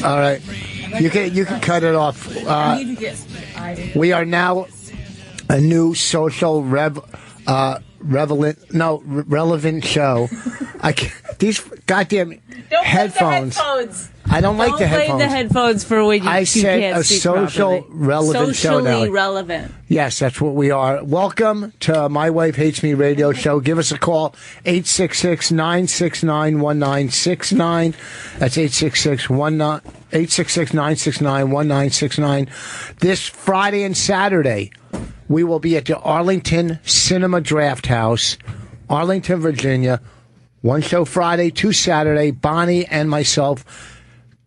All right. You can cut it off. We are now a new social relevant show. These goddamn headphones. I don't like the headphones. Don't play the headphones for when you I said can't a speak social properly. relevant show now. Socially relevant. Yes, that's what we are. Welcome to My Wife Hates Me radio show. Give us a call, 866-969-1969. That's 866-969-1969. This Friday and Saturday, we will be at the Arlington Cinema Draft House, Arlington, Virginia. One show Friday, 2 Saturday. Bonnie and myself.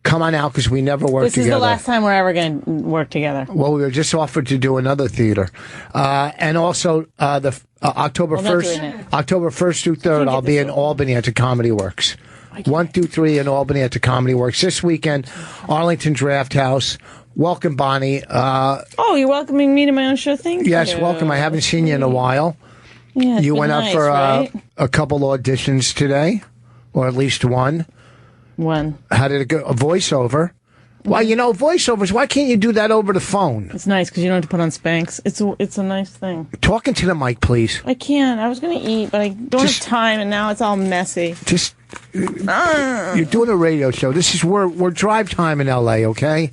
Come on out because we never work together. This is the last time we're ever going to work together. Well, we were just offered to do another theater. And also October 1st through 3rd, I'll be in Albany at the Comedy Works. 1 through 3 in Albany at the Comedy Works. This weekend, Arlington Draft House. Welcome, Bonnie. You're welcoming me to my own show? Thank you. Yes, welcome. I haven't seen you in a while. Yeah, you went up for right? a couple auditions today, or at least one. One. How did it go? A voiceover. Well, voiceovers, why can't you do that over the phone? It's nice because you don't have to put on Spanx. It's a nice thing. Talking to the mic, please. I can't. I was going to eat, but I don't have time, and now it's all messy. You're doing a radio show. We're drive time in L.A., okay?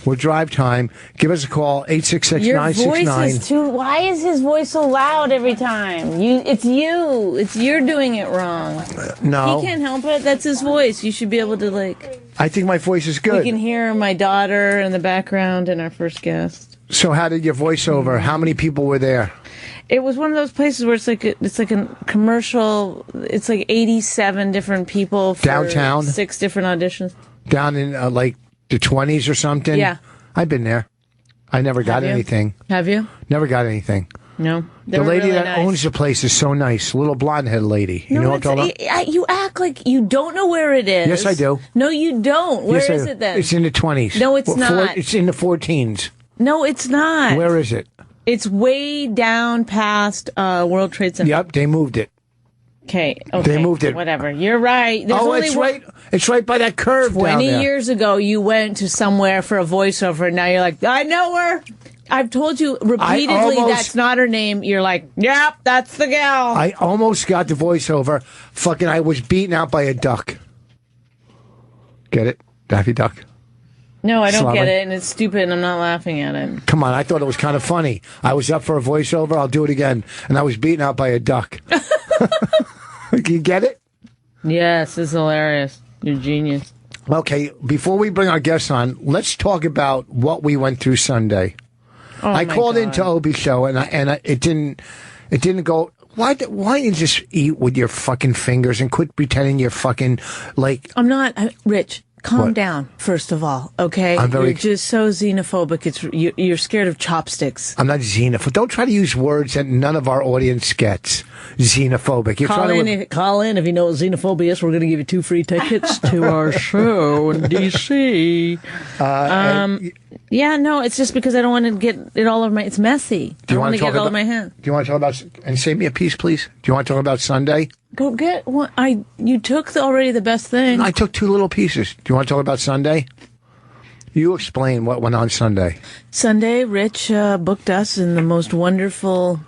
We're drive time. Give us a call, 866-969. Your voice is too... Why is his voice so loud every time? It's you. You're doing it wrong. No. He can't help it. That's his voice. You should be able to, I think my voice is good. We can hear my daughter in the background and our first guest. So how did your voiceover? How many people were there? It was one of those places where it's like a commercial. It's like 87 different people for downtown. 6 different auditions. Down in the 20s or something? Yeah. I've been there. I never got anything. Have you? Never got anything. No. The lady really that nice. owns the place is so nice. Little blonde-headed lady. You know what I'm talking about? You act like you don't know where it is. Yes, I do. No, you don't. Where is it then? It's in the 20s. No, it's not. It's in the 14s. No, it's not. Where is it? It's way down past World Trade Center. Yep, they moved it. Okay. They moved it. Whatever. You're right. It's right. It's right by that curve. 20 years ago, you went to somewhere for a voiceover, and now you're like, I know her. I've told you repeatedly that's not her name. You're like, yep, that's the gal. I almost got the voiceover. Fucking, I was beaten out by a duck. Get it? Daffy Duck. No, I don't get it, and it's stupid, and I'm not laughing at it. Come on, I thought it was kind of funny. I was up for a voiceover. I'll do it again. And I was beaten out by a duck. You get it? Yes, it's hilarious. You're a genius. Okay, before we bring our guests on, let's talk about what we went through Sunday. I called into Obi's show, and it didn't go. Why don't you just eat with your fucking fingers and quit pretending you're fucking I'm not Rich. Calm down, first of all, okay? You're just so xenophobic. You're scared of chopsticks. I'm not xenophobic. Don't try to use words that none of our audience gets. Xenophobic. Call in if you know what xenophobia is. We're going to give you 2 free tickets to our show in D.C. Yeah, no, it's just because I don't want to get it all over my... It's messy. I don't want to get it all in my hand. Do you want to talk about... And save me a piece, please. Do you want to talk about Sunday? Go get one. You took already the best thing. I took 2 little pieces. Do you want to talk about Sunday? You explain what went on Sunday. Sunday, Rich booked us in the most wonderful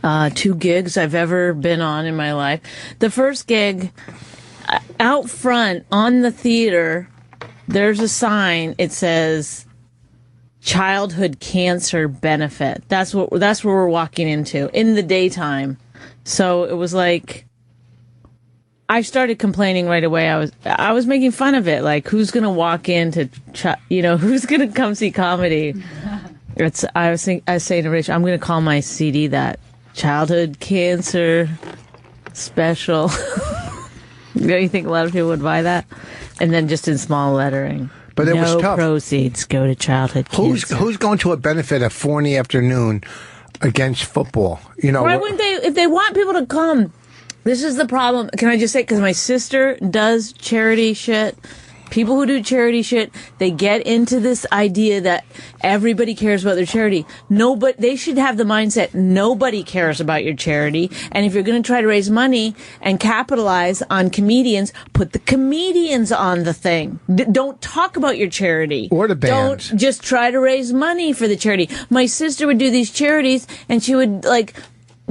2 gigs I've ever been on in my life. The first gig, out front on the theater, there's a sign. It says childhood cancer benefit. That's where we're walking into in the daytime. So it was like, I started complaining right away. I was making fun of it. Like, who's going to walk in to, who's going to come see comedy? I was saying to Rich, I'm going to call my CD that childhood cancer special. Don't you think a lot of people would buy that? And then just in small lettering. But it was tough. No proceeds go to childhood cancer. Who's going to a benefit at 4 in the afternoon against football? Why wouldn't they? If they want people to come, this is the problem. Can I just say, because my sister does charity shit, People who do charity shit, they get into this idea that everybody cares about their charity. They should have the mindset, nobody cares about your charity. And if you're going to try to raise money and capitalize on comedians, put the comedians on the thing. Don't talk about your charity. Or the bands. Don't just try to raise money for the charity. My sister would do these charities, and she would,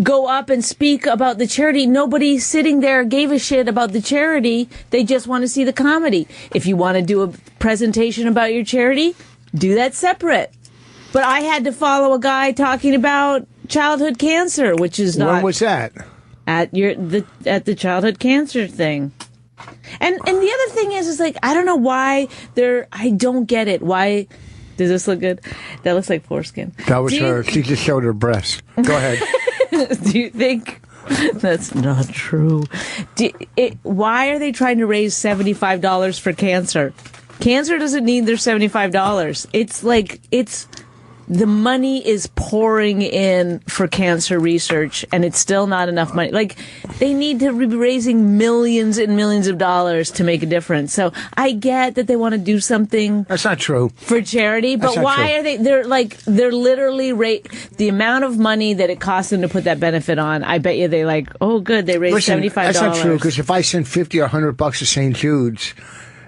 go up and speak about the charity. Nobody sitting there gave a shit about the charity. They just want to see the comedy. If you want to do a presentation about your charity, do that separate. But I had to follow a guy talking about childhood cancer, which is not... When was that? At the childhood cancer thing. And the other thing is I don't know why I don't get it. Why... Does this look good? That looks like foreskin. That was her. She just showed her breasts. Go ahead. Do you think that's not true? Why are they trying to raise $75 for cancer? Cancer doesn't need their $75. It's the money is pouring in for cancer research, and it's still not enough money. They need to be raising millions and millions of dollars to make a difference. So I get that they want to do something. That's not true. For charity, but why are they? They're literally the amount of money that it costs them to put that benefit on. I bet you they good. They raised $75. That's not true, because if I send $50 or $100 to St. Jude's,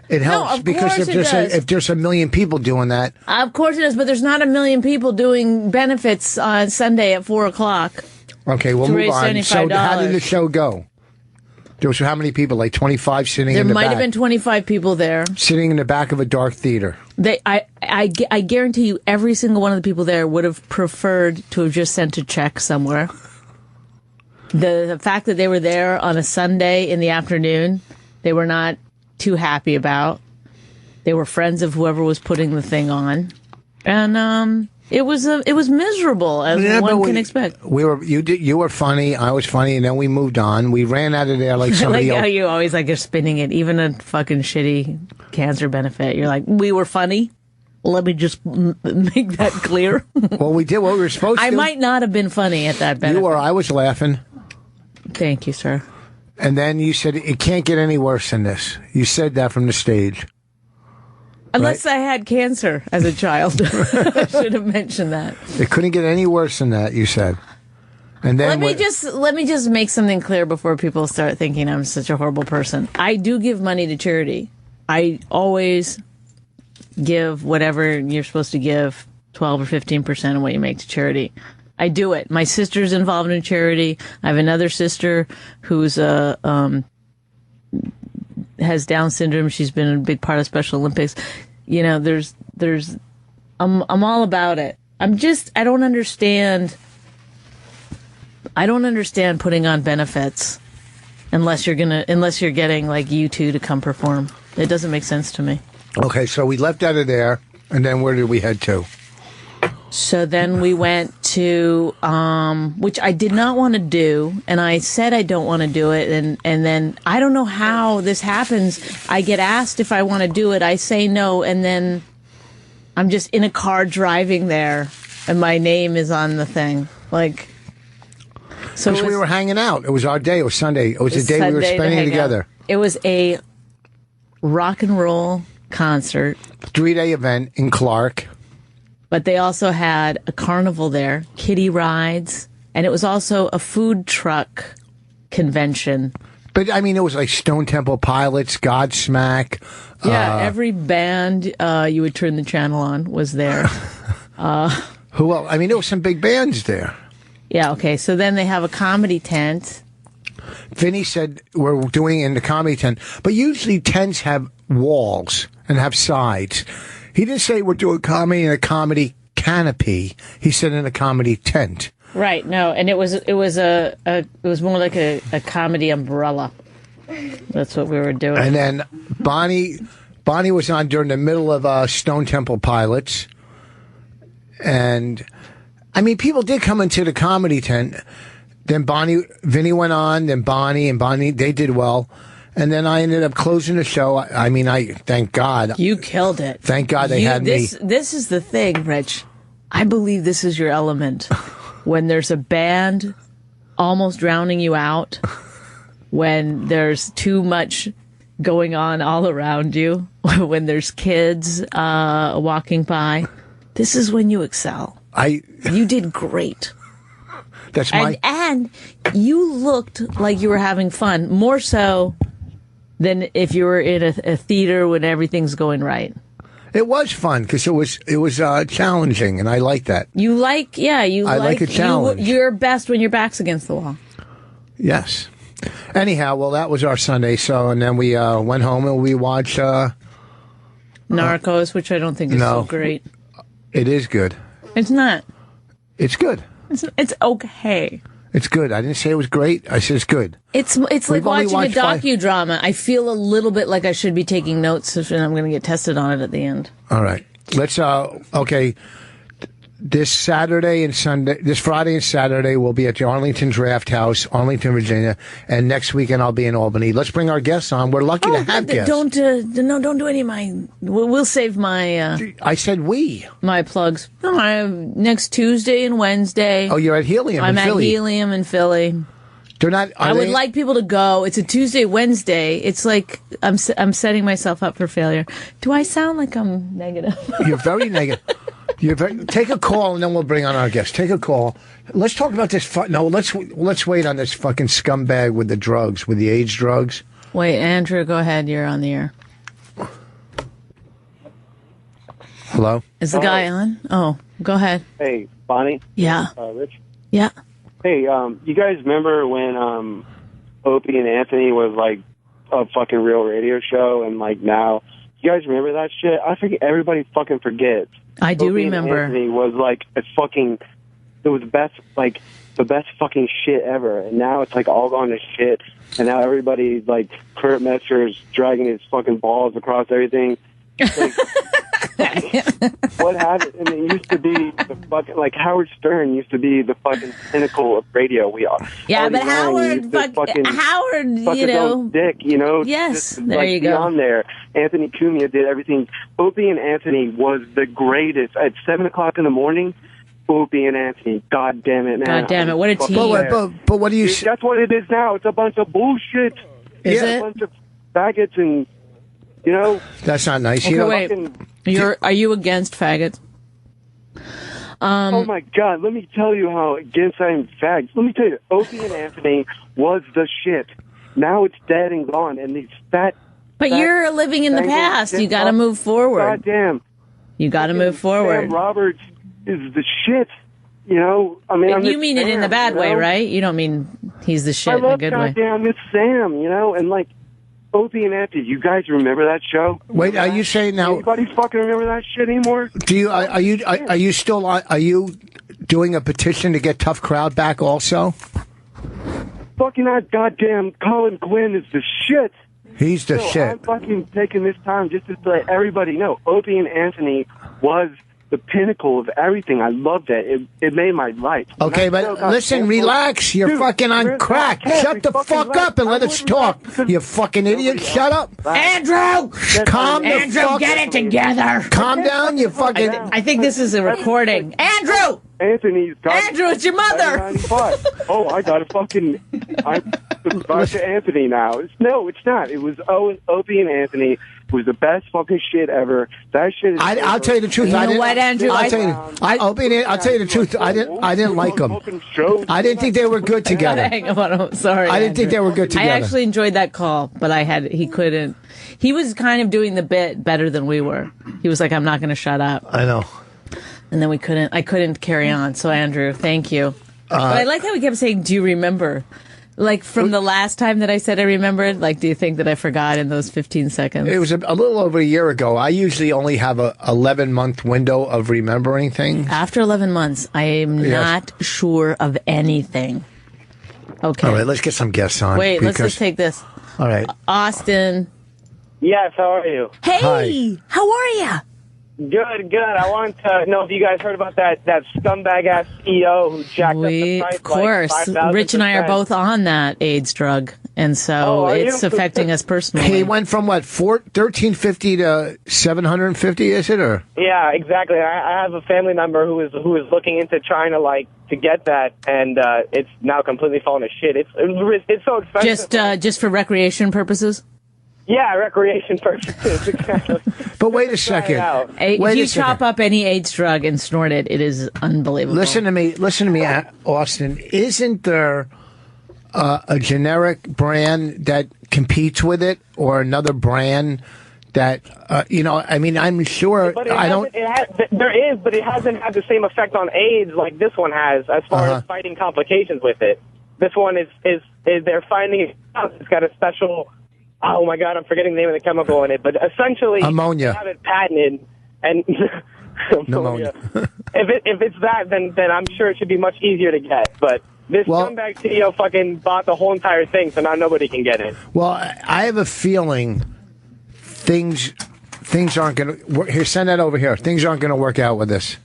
it helps, because if there's a million people doing that. Of course it does, but there's not a million people doing benefits on Sunday at 4:00. Okay, we'll move on. So how did the show go? There was how many people? 25 sitting in the back? There might have been 25 people there. Sitting in the back of a dark theater. I guarantee you every single one of the people there would have preferred to have just sent a check somewhere. The fact that they were there on a Sunday in the afternoon, they were not too happy about. They were friends of whoever was putting the thing on, and it was miserable, as one can expect. You were funny, I was funny, and then we moved on. We ran out of there like somebody else. How you always are spinning it, even a fucking shitty cancer benefit. You're we were funny. Let me just make that clear. Well, we did what we were supposed to. I might not have been funny at that benefit. You were. I was laughing. Thank you, sir. And then you said, it can't get any worse than this. You said that from the stage. Unless I had cancer as a child. I should have mentioned that. It couldn't get any worse than that, you said. And then let me just make something clear before people start thinking I'm such a horrible person. I do give money to charity. I always give whatever you're supposed to give, 12 or 15% of what you make to charity. I do it. My sister's involved in charity. I have another sister who's has Down syndrome. She's been a big part of Special Olympics. I'm all about it. I don't understand putting on benefits unless you're getting U2 to come perform. It doesn't make sense to me. Okay, so we left out of there, and then where did we head to? So then we went to, which I did not want to do, and I said I don't want to do it, and then I don't know how this happens. I get asked if I want to do it, I say no, and then I'm just in a car driving there, and my name is on the thing. So because we were hanging out. It was our day. It was Sunday. It was the day we were spending together. It was a rock and roll concert. 3-day event in Clark. But they also had a carnival there, kiddie rides, and it was also a food truck convention. But, it was like Stone Temple Pilots, Godsmack. Yeah, every band you would turn the channel on was there. Who else? There were some big bands there. Yeah, okay. So then they have a comedy tent. Vinny said we're doing it in the comedy tent. But usually tents have walls and have sides. He didn't say we're doing comedy in a comedy canopy. He said in a comedy tent. Right. No, and it was more like a comedy umbrella. That's what we were doing. And then Bonnie was on during the middle of Stone Temple Pilots, and people did come into the comedy tent. Then Vinny went on. Then Bonnie they did well. And then I ended up closing the show. I thank God. You killed it. Thank God they had me. This is the thing, Rich. I believe this is your element. When there's a band almost drowning you out, when there's too much going on all around you, when there's kids walking by, this is when you excel. You did great. That's my... And you looked like you were having fun, more so than if you were in a theater when everything's going right. It was fun because it was challenging, and I like that. I like a challenge. You're best when your back's against the wall. Yes. Anyhow, well, that was our Sunday. So, and then we went home and we watched Narcos, which I don't think is so great. It is good. It's not. It's good. It's okay. It's good. I didn't say it was great. I said it's good. It's like watching a docudrama. I feel a little bit like I should be taking notes, and I'm going to get tested on it at the end. All right. Let's, okay. This Friday and Saturday, we'll be at the Arlington Draft House, Arlington, Virginia, and next weekend I'll be in Albany. Let's bring our guests on. We're lucky to have guests. Don't do any of my. We'll save my. I said we. My plugs. Next Tuesday and Wednesday. Oh, you're at Helium in Philly. I'm at Helium in Philly. They're not. I would like people to go. It's a Tuesday, Wednesday. It's like I'm setting myself up for failure. Do I sound like I'm negative? You're very negative. Take a call and then we'll bring on our guest. Take a call. Let's talk about this. Let's wait on this fucking scumbag with the drugs, with the AIDS drugs. Wait, Andrew, go ahead. You're on the air. Hello? Is the guy on? Oh, go ahead. Hey, Bonnie. Yeah. Rich. Yeah. Hey, you guys remember when Opie and Anthony was like a fucking real radio show, and like now, you guys remember that shit? I think everybody fucking forgets. I do Opie remember. And Anthony was like it was the best fucking shit ever, and now it's like all gone to shit. And now everybody like Kurt Metzger's dragging his fucking balls across everything. Like, what happened? I mean, it used to be the fucking like Howard Stern used to be the fucking pinnacle of radio. Yeah, but Howard, you know, dick, you know. Yes, just, there like, you go. On there, Anthony Cumia did everything. Opie and Anthony was the greatest. At 7:00 in the morning, Opie and Anthony. God damn it, man! God damn it! What a team! But what do you? That's what it is now. It's a bunch of bullshit. Is it? A bunch of faggots and. You know, that's not nice. Okay, wait. Are you against faggots? Oh my God! Let me tell you how against I am fags. Let me tell you, Opie and Anthony was the shit. Now it's dead and gone, and these fat. But you're living in the past. You got to move forward. God damn! You got to move forward. Sam Roberts is the shit. You know, I mean, you mean it in the bad way, right? You don't mean he's the shit in a good way. Goddamn, it's Sam. You know, and like. Opie and Anthony, you guys remember that show? Wait, are you saying now? Anybody fucking remember that shit anymore? Do you? Are you still? Are you doing a petition to get Tough Crowd back? Also, fucking that goddamn Colin Quinn is the shit. He's the shit. I'm fucking taking this time just to let everybody know Opie and Anthony was the pinnacle of everything. I loved it. It made my life. Okay, but listen, relax. You're fucking on crack. Shut the fuck up and let us talk. You fucking idiot. Shut up. Andrew! Calm the fuck. Get it together. Calm down, you fucking... I think this is a recording. Andrew! Andrew, it's your mother. Oh, I got a fucking... I'm subscribed to Anthony now. No, it's not. It was Opie and Anthony. It was the best fucking shit ever. That shit is... I'll tell you the truth. You know what, Andrew? I'll tell you the truth. I didn't like them. I didn't think they were good together. Hang on, I'm sorry. I didn't think they were good together. I actually enjoyed that call, but he couldn't. He was kind of doing the bit better than we were. He was like, I'm not going to shut up. I know. And then I couldn't carry on. So, Andrew, thank you. But I like how he kept saying, do you remember? Like, from the last time that I said I remembered, like, do you think that I forgot in those 15 seconds? It was a little over a year ago. I usually only have a 11-month window of remembering things. After 11 months, I am not sure of anything. Okay. All right, let's get some guests on. Wait, let's just take this. All right. Austin. Yes, how are you? Hey, Hi. How are you? Good. I want to know if you guys heard about that scumbag-ass CEO who jacked up the price. Of course. Like 5,000%. Rich and I are both on that AIDS drug, and so it's affecting us personally. He went from, what, $1,350 to $750, is it? Or? Yeah, exactly. I have a family member who is looking into trying to get that, and it's now completely fallen to shit. It's so expensive. Just for recreation purposes? Yeah, recreation purposes. Exactly. But wait a second. If you chop up any AIDS drug and snort it, it is unbelievable. Listen to me, Austin. Isn't there a generic brand that competes with it, or another brand that I mean, I'm sure. But there is, but it hasn't had the same effect on AIDS like this one has, as far as fighting complications with it. This one is they're finding it's got a special. Oh my God, I'm forgetting the name of the chemical in it, but essentially ammonia. They have it patented, and pneumonia. if it's that, then I'm sure it should be much easier to get. But this scumbag CEO fucking bought the whole entire thing, so now nobody can get it. Well, I have a feeling things aren't going to. Here, send that over here. Things aren't going to work out with this.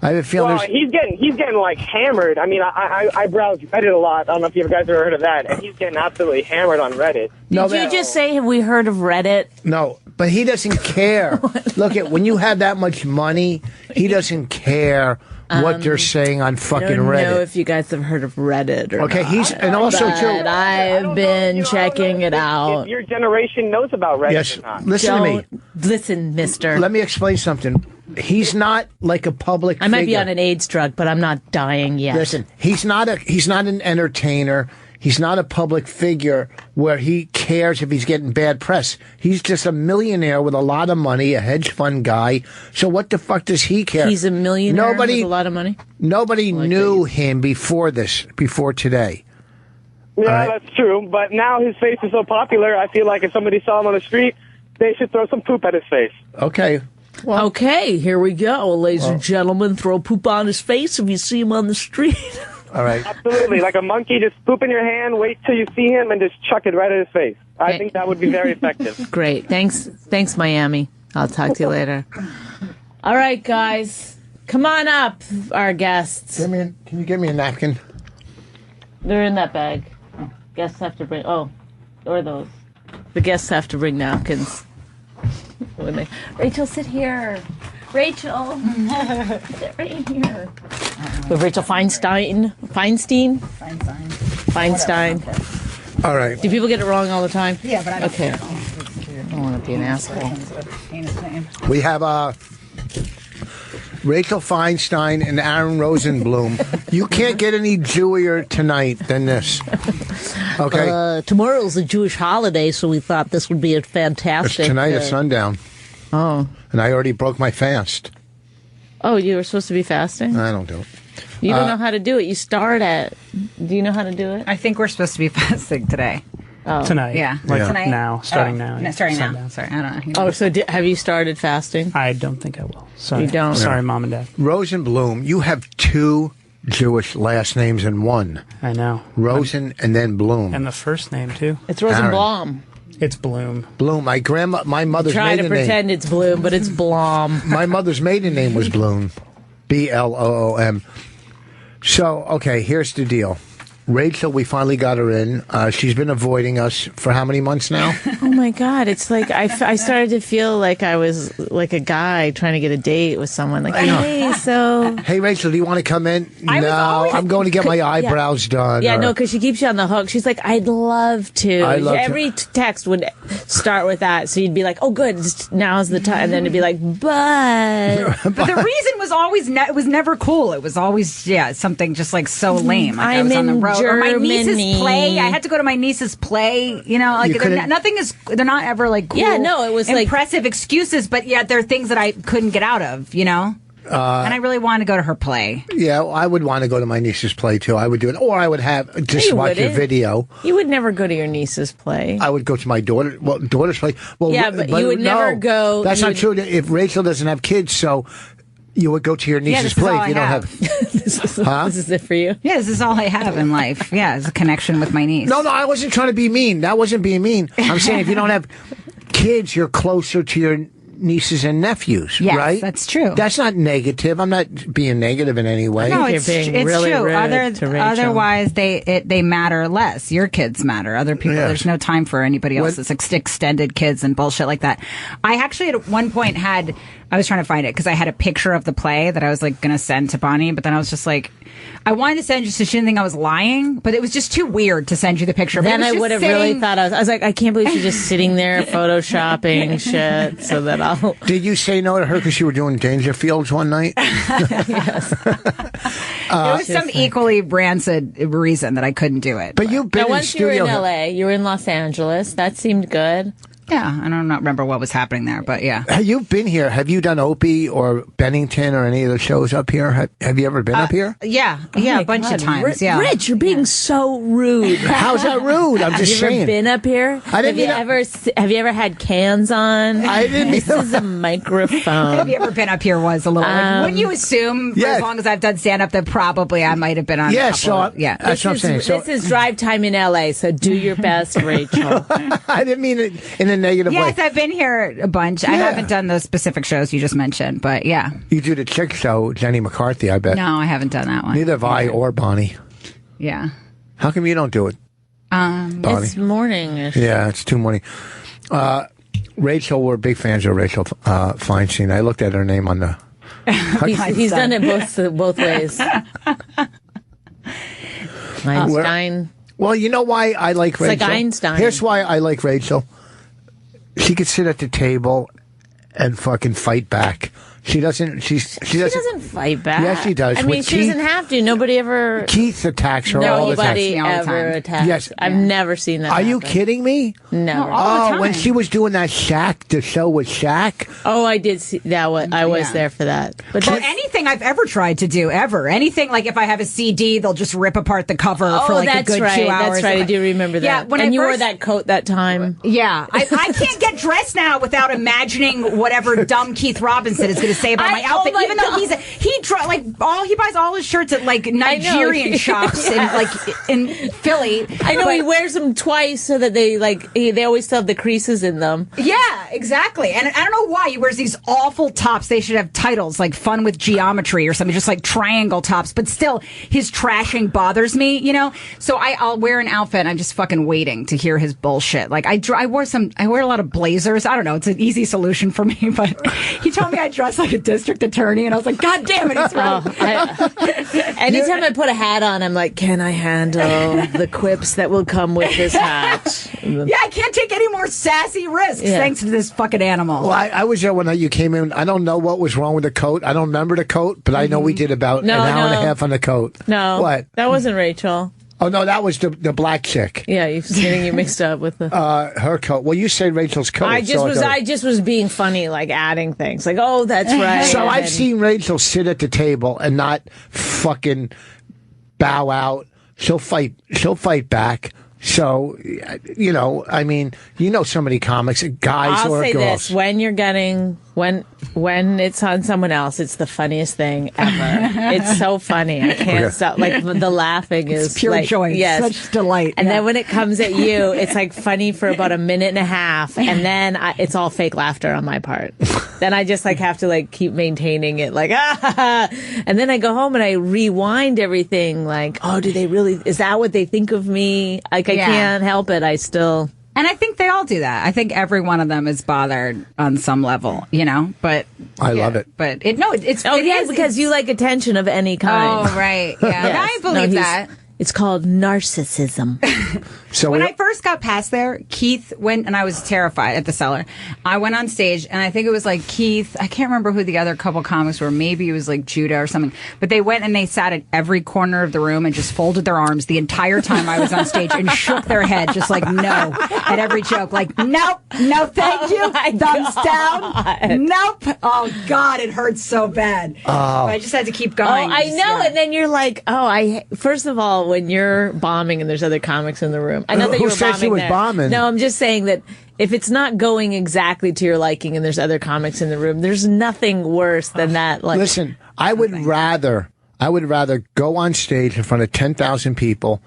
I have a feeling. Well, he's getting like hammered. I mean, I browse Reddit a lot. I don't know if you guys ever heard of that. And he's getting absolutely hammered on Reddit. Did you just say, have we heard of Reddit? No, but he doesn't care. Look, when you have that much money, he doesn't care what they're saying on fucking Reddit. I don't know if you guys have heard of Reddit or not. And also too. I've been checking it out. If your generation knows about Reddit. Yes, or not. listen to me. Listen, mister. Let me explain something. He's not like a public I might be on an AIDS drug, but I'm not dying yet. Listen, he's not an entertainer. He's not a public figure where he cares if he's getting bad press. He's just a millionaire with a lot of money, a hedge fund guy. So what the fuck does he care? He's a millionaire with a lot of money? Nobody knew him before today. Yeah, that's true. But now his face is so popular, I feel like if somebody saw him on the street, they should throw some poop at his face. Okay. Well, okay, here we go. Ladies and gentlemen, throw poop on his face if you see him on the street. All right. Absolutely. Like a monkey, just poop in your hand, wait till you see him, and just chuck it right at his face. I think that would be very effective. Great. Thanks, Miami. I'll talk to you later. All right, guys. Come on up, our guests. Can you give me a napkin? They're in that bag. Guests have to bring... or those. The guests have to bring napkins. Rachel, sit here. Rachel. Sit right here. With Rachel Feinstein. All right. Do people get it wrong all the time? Yeah, but I don't care. I don't want to be an asshole. We have Rachel Feinstein and Aaron Rosenblum. You can't get any Jewier tonight than this. Okay. Tomorrow's a Jewish holiday, so we thought this would be a fantastic... It's tonight at sundown. Oh. And I already broke my fast. Oh, you were supposed to be fasting? I don't do it. You don't know how to do it. You start at... Do you know how to do it? I think we're supposed to be fasting today. Oh. Tonight. Yeah. Tonight? Now. Starting now. No, starting sundown. now. Sorry, I don't know. Oh, so have you started fasting? I don't think I will. Sorry. You don't? Sorry, Mom and Dad. Rosenblum, you have two Jewish last names in one. I know. Rosen and then Bloom. And the first name, too. It's Rosenblum. It's Bloom. Bloom. My mother's maiden name. Try to pretend it's Bloom, but it's Blom. My mother's maiden name was Bloom. Bloom. So, okay, here's the deal. Rachel, we finally got her in. She's been avoiding us for how many months now? Oh, my God. It's like I started to feel like I was like a guy trying to get a date with someone. Like, hey, so... Hey, Rachel, do you want to come in? No, I'm going to get my eyebrows done. Yeah, no, because she keeps you on the hook. She's like, I'd love to. Every text would start with that. So you'd be like, oh, good, now's the time. And then it'd be like, but... But the reason was always... it was never cool. It was always, something just like so lame. Like I was on the road. Or my niece's play. I had to go to my niece's play. You know, like they're not ever like cool. Yeah, no, it was impressive excuses, but yet they're things that I couldn't get out of. You know. And I really wanted to go to her play. Yeah, I would want to go to my niece's play too. I would do it, or I would watch a video. You would never go to your niece's play. I would go to my daughter's play. Well, yeah, but you would never go. That's not true. If Rachel doesn't have kids, so. You would go to your niece's play if you don't have. This is it for you? Yeah, this is all I have in life. Yeah, it's a connection with my niece. No, I wasn't trying to be mean. That wasn't being mean. I'm saying if you don't have kids, you're closer to your nieces and nephews, yes, right? That's true. That's not negative. I'm not being negative in any way. No, it's really true. Otherwise, they matter less. Your kids matter. Other people, there's no time for anybody else's extended kids and bullshit like that. I actually at one point had I was trying to find it because I had a picture of the play that I was like going to send to Bonnie, but then I was just like, I wanted to send you so she didn't think I was lying, but it was just too weird to send you the picture. Then I would have really thought I was like, I can't believe she's just sitting there photoshopping shit so that I'll. Did you say no to her because you were doing Dangerfields one night? Yes. It was some equally rancid reason that I couldn't do it. But you've been in once studio. you were in LA, you were in Los Angeles. That seemed good. Yeah, I don't remember what was happening there, but yeah. You've been here. Have you done Opie or Bennington or any of the shows up here? Have you ever been up here? Yeah, a bunch of times. Yeah, Rich, you're being so rude. How's that rude? I'm just saying. Have you ever been up here? Have you ever had cans on? I didn't. This is a microphone. Have you ever been up here? Was a little. Wouldn't you assume? For as long as I've done stand up, that probably I might have been on. Yeah, that's what I'm saying. So, this is drive time in LA. So do your best, Rachel. I didn't mean it in a negative way. Yes, I've been here a bunch. I haven't done those specific shows you just mentioned, but yeah. You do the chick show, Jenny McCarthy, I bet. No, I haven't done that one. Neither have I or Bonnie. Yeah. How come you don't do it, Bonnie? It's morning-ish. Yeah, it's too morning. Rachel, we're big fans of Rachel Feinstein. I looked at her name on the... He's done it both ways. Einstein. Well, you know why I like Rachel? It's like Einstein. Here's why I like Rachel. She could sit at the table and fucking fight back. She doesn't. She doesn't fight back. Yes, she does. I mean, she doesn't have to. Nobody ever. Keith attacks her all the time. Nobody ever attacks. Yes, I've never seen that. Are you kidding me? Never. Oh, when she was doing that Shaq, the show with Shaq. Oh, I did see that. I was there for that. But anything I've ever tried to do, anything like if I have a CD, they'll just rip apart the cover for like a good 2 hours. That's right. I do remember that. Yeah, and you wore that coat that time. Yeah, I can't get dressed now without imagining whatever dumb Keith Robinson is going to say about my outfit. Even though he buys all his shirts at like Nigerian shops in Philly. I know he wears them twice so that they always still have the creases in them. Yeah, exactly. And I don't know why he wears these awful tops. They should have titles like "Fun with Geometry" or something, just like triangle tops. But still, his trashing bothers me. So I'll wear an outfit and I'm just fucking waiting to hear his bullshit. Like I wear a lot of blazers. I don't know. It's an easy solution for me. But he told me I dress like a district attorney. And I was like, God damn it, he's right. Anytime I put a hat on, I'm like, can I handle the quips that will come with this hat? Yeah, I can't take any more sassy risks thanks to this fucking animal. Well, I was there when you came in. I don't know what was wrong with the coat. I don't remember the coat, but I know we did about an hour and a half on the coat. No. What? That wasn't Rachel. Oh, no, that was the black chick. Yeah, you mixed up with the... her coat. Well, you said Rachel's coat. I just was being funny, like adding things. Like, oh, that's right. So I've seen Rachel sit at the table and not fucking bow out. She'll fight back. So, I mean, so many comics, guys or girls. I'll say this, when you're getting... When it's on someone else, it's the funniest thing ever. It's so funny. I can't stop. Like, the laughing is it's pure joy. Yes. Such delight. And then when it comes at you, it's like funny for about a minute and a half. And then it's all fake laughter on my part. Then I just have to keep maintaining it. Like, ah. And then I go home and I rewind everything. Like, oh, do they really, is that what they think of me? Like, I can't help it. And I think they all do that. I think every one of them is bothered on some level, but I love it. But it's because you like attention of any kind. Oh, right. Yeah. Yes. I believe that. It's called narcissism. So when I first got past there, Keith went, and I was terrified at the Cellar. I went on stage, and I think it was like Keith. I can't remember who the other couple comics were. Maybe it was like Judah or something. But they went and they sat at every corner of the room and just folded their arms the entire time I was on stage and shook their head just like no at every joke. Like, nope, no thank you, thumbs down, nope. Oh, God, it hurts so bad. Oh. I just had to keep going. Oh, I know. And then you're like, first of all, when you're bombing and there's other comics in the room. I know that you were bombing. Who said she was bombing? No, I'm just saying that if it's not going exactly to your liking and there's other comics in the room, there's nothing worse than that. Listen, I would rather go on stage in front of 10,000 people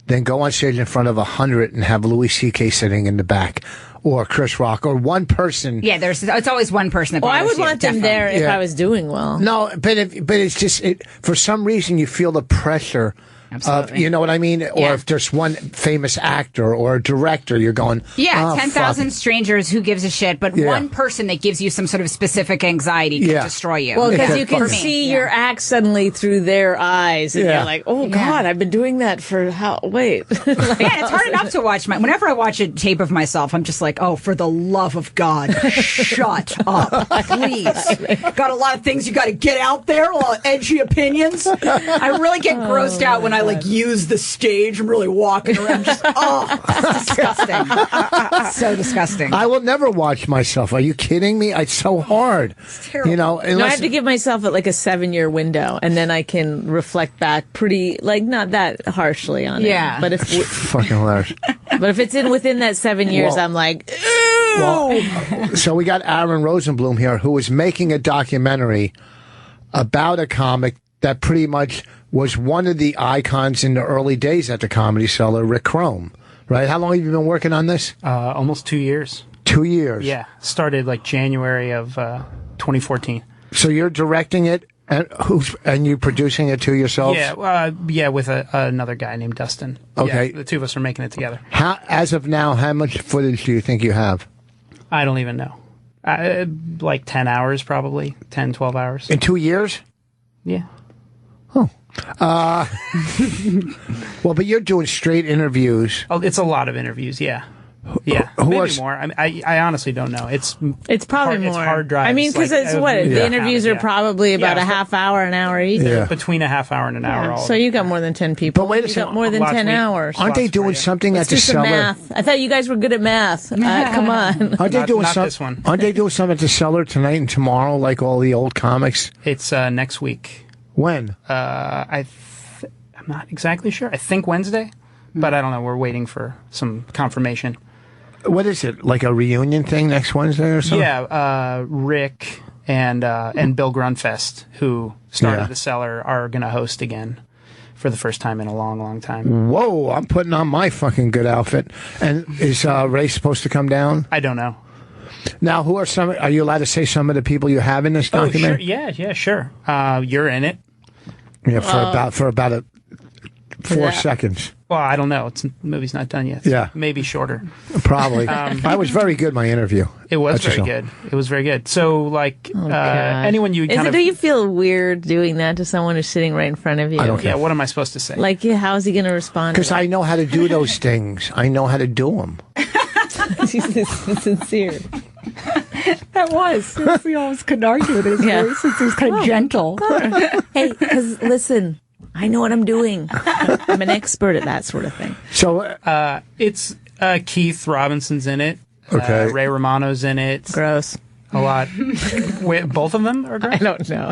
than go on stage in front of 100 and have Louis C.K. sitting in the back. Or Chris Rock, or one person. Yeah, it's always one person that bothers you. I would want them there if I was doing well. No, but it's just, for some reason you feel the pressure Absolutely. You know what I mean? Or if there's one famous actor or a director, you're going, 10,000 strangers, who gives a shit? But one person that gives you some sort of specific anxiety can destroy you. Well, because you can see your act suddenly through their eyes, and you're like, oh, God, I've been doing that for how? Wait. It's hard enough to watch. Whenever I watch a tape of myself, I'm just like, oh, for the love of God, shut up, please. Got a lot of things you got to get out there, a lot of edgy opinions. I really get grossed out when I use the stage. I'm really walking around just, it's disgusting. So disgusting. I will never watch myself. Are you kidding me? It's so hard. It's terrible. You know, I have to give myself like a 7-year window, and then I can reflect back pretty, not that harshly on it. Yeah. But if fucking hilarious. But if it's within that 7 years, I'm like, ew. Well, so we got Aaron Rosenblum here, who is making a documentary about a comic that pretty much was one of the icons in the early days at the Comedy Cellar, Rick Chrome. Right? How long have you been working on this? Almost 2 years. 2 years? Yeah. Started January of 2014. So you're directing it, and you producing it to yourself? Yeah, with another guy named Dustin. Okay. Yeah, the two of us are making it together. As of now, how much footage do you think you have? I don't even know. 10 hours, probably. 10, 12 hours. In 2 years? Yeah. Oh. Well, but you're doing straight interviews. Oh, it's a lot of interviews, yeah. Yeah, maybe more. I honestly don't know. It's probably hard, more. It's hard drives. I mean, because the interviews are probably about a half hour, an hour each. Yeah. Between a half hour and an hour. So you got more than 10 people. But wait a you second. got more than 10 hours. Aren't they doing something at the Cellar? Math. I thought you guys were good at math. Come on. Aren't they doing this one. Aren't they doing something at the Cellar tonight and tomorrow, like all the old comics? It's next week. When? I'm not exactly sure. I think Wednesday, but I don't know. We're waiting for some confirmation. What is it? Like a reunion thing next Wednesday or something? Yeah, Rick and Bill Grunfest, who started the Cellar, are going to host again for the first time in a long, long time. Whoa! I'm putting on my fucking good outfit. And is Ray supposed to come down? I don't know. Now, who are some? Are you allowed to say some of the people you have in this documentary? Oh, sure. Yeah, sure. You're in it. Yeah, for about 4 seconds. Well, I don't know. The movie's not done yet. So yeah. Maybe shorter. Probably. I was very good, my interview. It was very good. It was very good. So, anyone you kind of... Do you feel weird doing that to someone who's sitting right in front of you? I don't care. Yeah, what am I supposed to say? How's he going to respond? Because I know how to do those things. I know how to do them. He's sincere. That was. We always couldn't argue with his voice since he was kind of gentle. Hey, because listen... I know what I'm doing. I'm an expert at that sort of thing. So it's Keith Robinson's in it. Okay. Ray Romano's in it. Gross. A lot. Wait, both of them are gross? I don't know.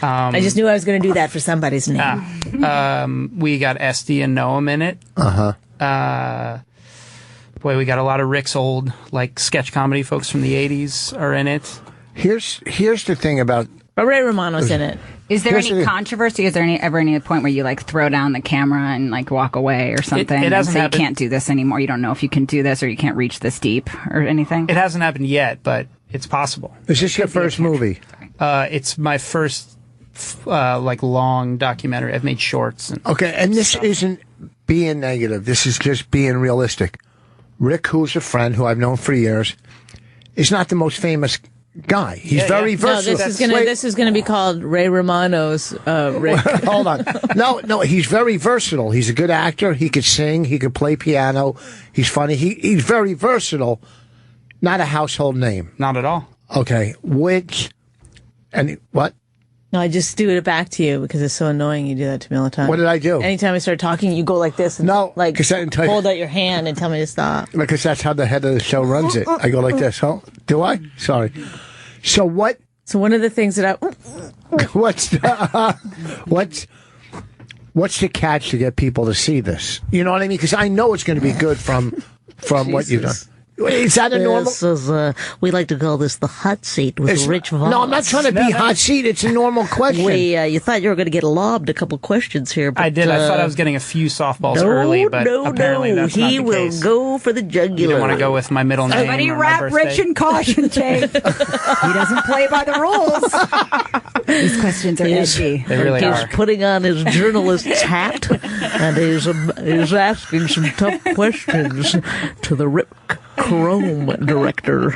I just knew I was going to do that for somebody's name. We got Esty and Noam in it. Boy, we got a lot of Rick's old sketch comedy folks from the 80s are in it. Here's the thing about... But Ray Romano's in it. Is there any controversy? Is there ever any point where you throw down the camera and walk away or something? It hasn't happened. You can't do this anymore. You don't know if you can do this or you can't reach this deep or anything? It hasn't happened yet, but it's possible. Is this your first movie? It's my first long documentary. I've made shorts. Okay, and this isn't being negative. This is just being realistic. Rick, who's a friend who I've known for years, is not the most famous guy. He's very versatile. No, this is gonna be called Ray Romano's Rick. Hold on. No, he's very versatile. He's a good actor. He could sing. He could play piano. He's funny. He's very versatile. Not a household name. Not at all. Okay. What? No, I just do it back to you because it's so annoying. You do that to me all the time. What did I do? Anytime I start talking, you go like this and hold out your hand and tell me to stop. Because that's how the head of the show runs it. I go like this. Oh, do I? Sorry. So what? So one of the things that what's the catch to get people to see this? You know what I mean? Because I know it's going to be good from what you've done. Is that a normal? This is, we like to call this the hot seat with Rich Voss. No, I'm not trying to be hot seat. It's a normal question. You thought you were going to get lobbed a couple questions here. But, I did. I thought I was getting a few softballs early, but apparently that's not the case. He will go for the jugular. You don't want to go with my middle name. Somebody wrap Rich in caution tape. He doesn't play by the rules. These questions are edgy. They really He's are. putting on his journalist's hat, and he's asking some tough questions to the Rip Chrome director,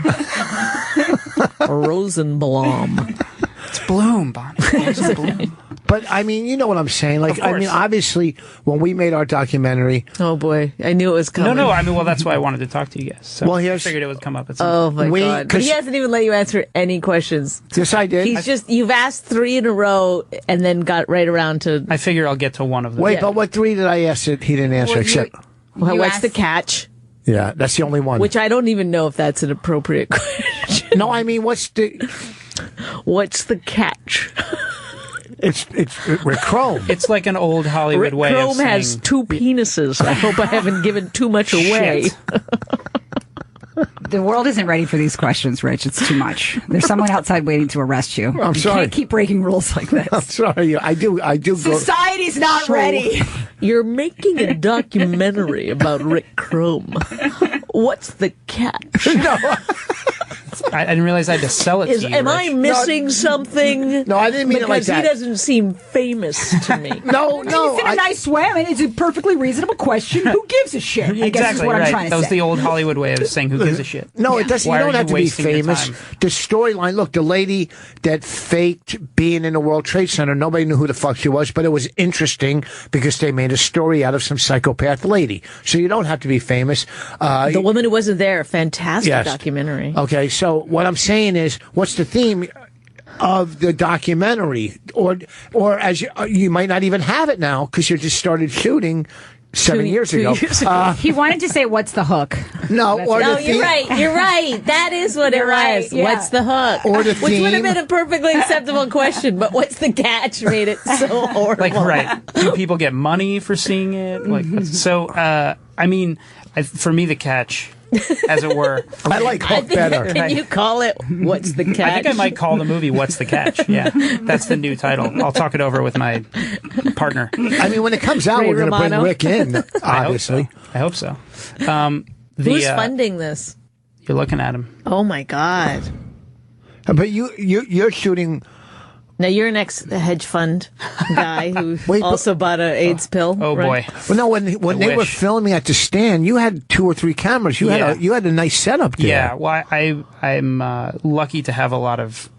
Rosenblum. It's Bloom, Bonnie. It's Bloom. But I mean, you know what I'm saying? Like, I mean, obviously, when we made our documentary, Oh boy, I knew it was coming. No. I mean, well, that's why I wanted to talk to you guys. So Well, I figured it would come up at some Oh my god! But 'cause- he hasn't even let you answer any questions. yes, I did. You've asked 3 in a row and then got right around to I figure I'll get to one of them. Wait, but what 3 did I ask that he didn't answer? Well, Except, what's asked- the catch? yeah, that's the only one. Which I don't even know if that's an appropriate question. No, I mean, what's the? What's the catch? It's Rick Chrome. It's like an old Hollywood Rick way of Chrome saying... has 2 penises. I hope I haven't given too much away. Shit. The world isn't ready for these questions, Rich. It's too much. There's someone outside waiting to arrest you. I'm You sorry. can't keep breaking rules like this. I'm sorry, I do go. Society's not ready. You're making a documentary about Rick Chrome. What's the catch? No, I didn't realize I had to sell it to you. Am I Rich. missing something? no, I didn't mean it like Because that. he doesn't seem famous to me. No, no. It's in a nice way. I mean, it's a perfectly reasonable question. Who gives a shit? I guess is Exactly what I'm right. trying to That was say. the old Hollywood way of saying who gives a shit. No, it doesn't. Why You are don't you have to be wasting your famous. time? The storyline. Look, the lady that faked being in the World Trade Center. Nobody knew who the fuck she was, but it was interesting because they made a story out of some psychopath lady. So you don't have to be famous. The woman who wasn't there, fantastic Yes. documentary. Okay, so what I'm saying is, what's the theme of the documentary, or as you might not even have it now because you just started shooting 7 years 2 ago. years ago. He wanted to say, "What's the hook?" No, or No, the you're theme, right. You're right. That is what it You're right, was. yeah. What's the hook? Or the Which would have theme. been a perfectly acceptable question, but what's the catch made it so horrible. Like, right. Do people get money for seeing it? Like, so, I mean, for me, the catch, as it were. I like Hook better. Can you call it What's the Catch? I think I might call the movie What's the Catch? Yeah, that's the new title. I'll talk it over with my partner. I mean, when it comes out, Ray we're going to bring Romano. Rick in, obviously. I hope so. Who's funding this? You're looking at him. Oh my God. But you're shooting. Now you're an ex-hedge fund guy who Wait, but- also bought an AIDS pill. Oh, right? boy. Well, no, when they were wish. filming at the stand, you had 2 or 3 cameras. You Yeah. had a nice setup there. Yeah, well, I'm lucky to have a lot of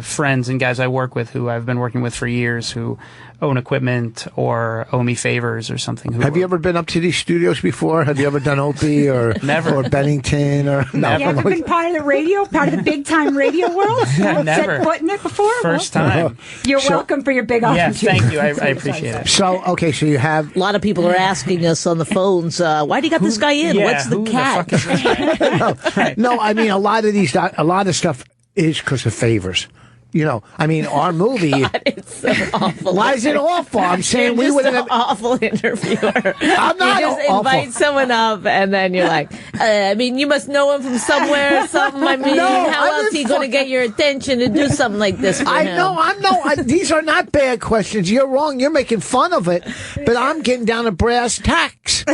friends and guys I work with who I've been working with for years who own equipment or owe me favors or something. Have you ever been up to these studios before? Have you ever done Opie or Never. or Bennington or no? You ever been part of the radio, part of the big time radio world? Never. Set foot in it before? First Well, time? you're welcome for your big Yeah, opportunity. thank you. I appreciate it. So okay, so you have A lot of people are asking us on the phones, why do you got this guy in? Yeah, What's the who catch? The fuck is this guy? no. I mean, a lot of stuff is because of favors. You know, I mean, our movie. It's so awful. Why is it awful? I'm saying You're we just would an have. awful interviewer. I'm not You just awful. invite someone up, and then you're like, I mean, you must know him from somewhere or something. I mean, No, how I else didn't are you going to get your attention to do something like this for I him? know. These are not bad questions. You're wrong. You're making fun of it, but I'm getting down to brass tacks.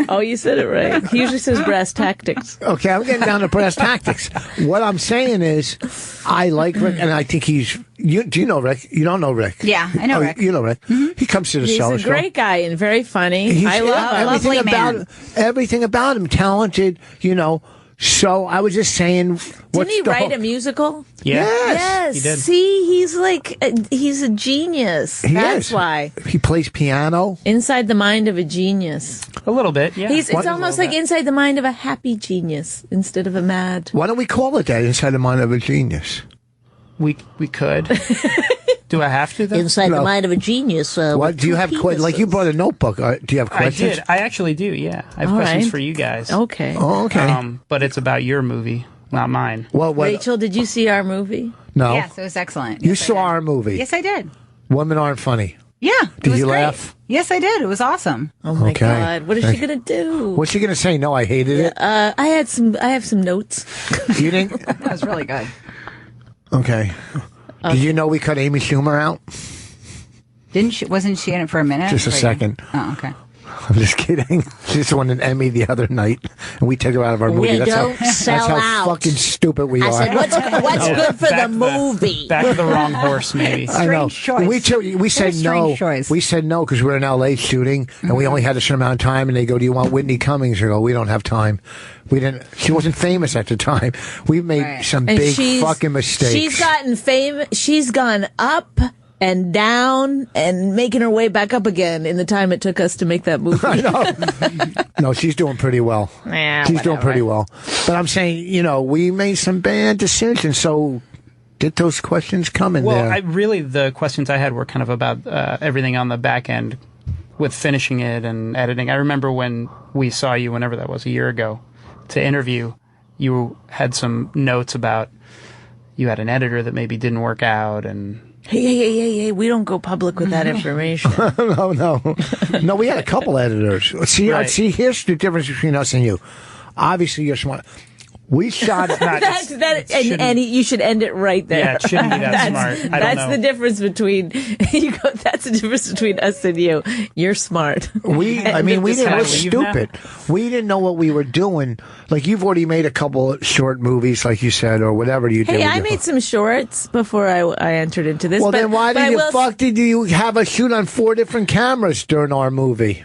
Oh, you said it right. He usually says brass tactics. Okay, I'm getting down to brass tactics. What I'm saying is, I like Rick, and I think he's. Do you know Rick? You don't know Rick? Yeah, I know Rick. You know Rick. He comes to the He's cellar a show. great guy and very funny. I love him. everything lovely about man. him. Everything about him, talented. You know. So I was just saying. Didn't he write a musical? Yeah. Yes. He did. See, he's like, he's a genius. He That's is. why. He plays piano. Inside the mind of a genius. A little bit, yeah. It's almost like inside the mind of a happy genius instead of a mad. Why don't we call it that? Inside the mind of a genius. We could. Do I have to, though? Inside No. the mind of a genius. What with do you two have? Like you penises. brought a notebook. Do you have I questions? did. I actually do, yeah. I have All questions right. for you guys. Okay. Oh, okay. But it's about your movie, not mine. Well, what? Rachel, did you see our movie? No. Yes, it was excellent. You Yes, I saw did. our movie. Yes, I did. Women aren't funny. Yeah. Did it was you great. laugh? Yes, I did. It was awesome. Oh my Okay. God! What is she Thank- gonna do? What's she gonna say? No, I hated it. I have some notes. You didn't. That was really good. Okay. Did you know we cut Amy Schumer out? Wasn't she in it for a minute? Just a Or- second. Oh, okay. I'm just kidding. She just won an Emmy the other night, and we took her out of our movie. That's how fucking stupid we are. I said, what's good for the movie? Back to the wrong horse, maybe. I know. Choice. We said no. Choice. We said no because we're in L.A. shooting, and we only had a certain amount of time. And they go, "Do you want Whitney Cummings?" We go, "We don't have time." We didn't. She wasn't famous at the time. We made some big fucking mistakes. She's gotten famous. She's gone up and down and making her way back up again in the time it took us to make that movie. I know. No, she's doing pretty well. She's doing pretty well. But I'm saying, we made some bad decisions, so get those questions coming there. Well, really, the questions I had were kind of about everything on the back end with finishing it and editing. I remember when we saw you, whenever that was, a year ago, to interview, you had some notes about you had an editor that maybe didn't work out and... Hey, we don't go public with that information. No, we had a couple editors. See, here's the difference between us and you. Obviously, you're smart. We shot it. And you should end it right there. Yeah, it shouldn't be that smart. That's the difference between that's the difference between us and you. You're smart. We were stupid. We didn't know what we were doing. Like, you've already made a couple short movies, like you said, or whatever you did. Hey, I made some shorts before I entered into this. Well, then why did you have a shoot on 4 different cameras during our movie?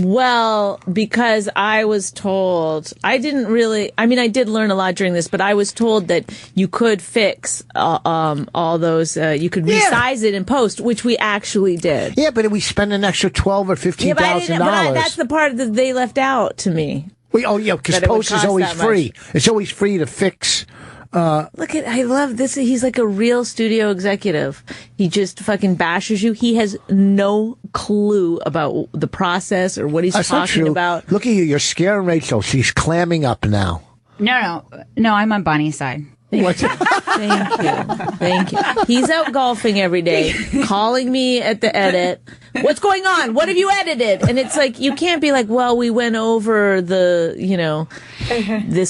Well, because I was told, I did learn a lot during this, but I was told that you could fix all those, you could resize it in post, which we actually did. Yeah, but we spent an extra $12,000 or $15,000. But that's the part that they left out to me. Because post is always free. It's always free to fix. I love this. He's like a real studio executive. He just fucking bashes you. He has no clue about the process or what he's talking about. Look at you. You're scaring Rachel. She's clamming up now. No, I'm on Bonnie's side. Thank you. He's out golfing every day, calling me at the edit. What's going on? What have you edited? And it's like, you can't be like, well, we went over this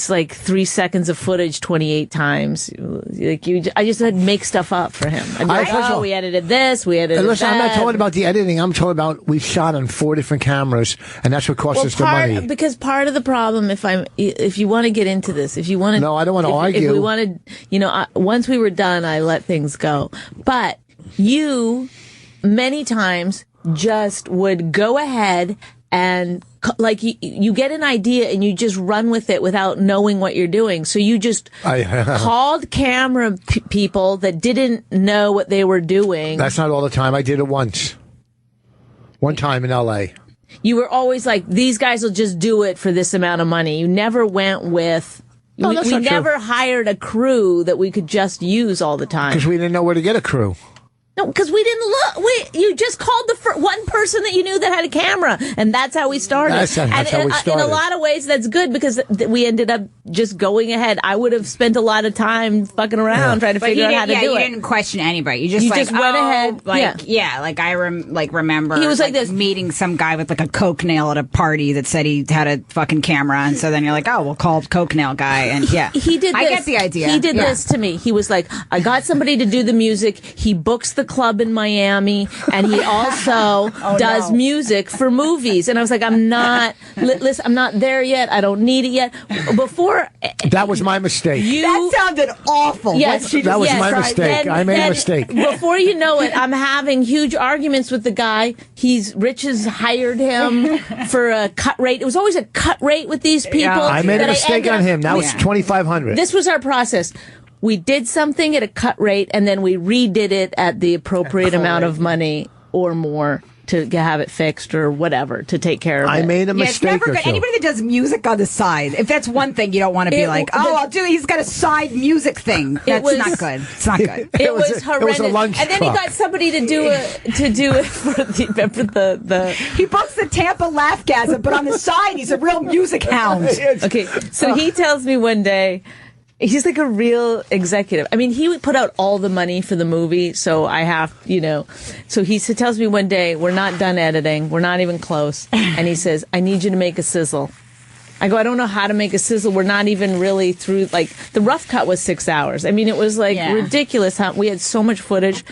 3 seconds of footage 28 times. I just had to make stuff up for him. I'd be like, we edited this, we edited that. Listen, I'm not talking about the editing. I'm talking about we shot on 4 different cameras, and that's what cost us the money. Because part of the problem, if you want to get into this, if you want to, no, I don't want to argue. If we wanted, once we were done, I let things go. But you, many times, just would go ahead and you get an idea and you just run with it without knowing what you're doing. So you just called camera people that didn't know what they were doing. That's not all the time. I did it once. One time in L.A. You were always like, these guys will just do it for this amount of money. You never went with... No, we never hired a crew that we could just use all the time. Because we didn't know where to get a crew. No, because we didn't look. You just called the one person that you knew that had a camera, and that's how we started. That's how we started. In a lot of ways, that's good because we ended up just going ahead. I would have spent a lot of time fucking around trying to figure out how to do it. You didn't question anybody. You just went ahead. I remember. He was like this, meeting some guy with like a Coke nail at a party that said he had a fucking camera, and so then you're like, oh, we'll call Coke nail guy, and he did. I get the idea. He did this to me. He was like, I got somebody to do the music. He books the club in Miami, and he also does music for movies. And I was like, I'm not there yet. I don't need it yet. Before that was my mistake. That sounded awful. Yes, that was my mistake. I made a mistake. Before you know it, I'm having huge arguments with the guy. Rich has hired him for a cut rate. It was always a cut rate with these people. Yeah. I made a mistake on him. That was $2,500. This was our process. We did something at a cut rate, and then we redid it at the appropriate amount of money or more to have it fixed or whatever to take care of it. I made a mistake. It's never good. Anybody that does music on the side, if that's one thing you don't want to be like, I'll do. He's got a side music thing. That's not good. It's not good. It was horrendous. It was a lunch and then he got somebody to do it for the. He books the Tampa Laughgasm, but on the side he's a real music hound. Okay, so he tells me one day. He's like a real executive. I mean, he would put out all the money for the movie, so I have, So he tells me one day, we're not done editing. We're not even close. And he says, I need you to make a sizzle. I go, I don't know how to make a sizzle. We're not even really through, the rough cut was 6 hours. I mean, it was ridiculous how we had so much footage.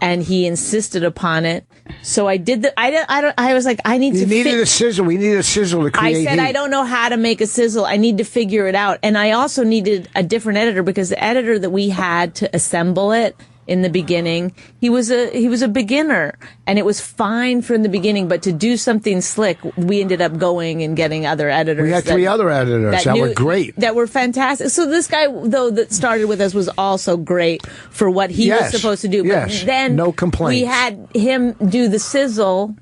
and he insisted upon it. So I did I was like, I need to. You needed a sizzle. We needed a sizzle to create. I said, heat. I don't know how to make a sizzle. I need to figure it out. And I also needed a different editor because the editor that we had to assemble it in the beginning, he was a beginner, and it was fine from the beginning. But to do something slick, we ended up going and getting other editors. We had 3 other editors that were great, that were fantastic. So this guy, though, that started with us was also great for what he was supposed to do. But then no complaints. We had him do the sizzle,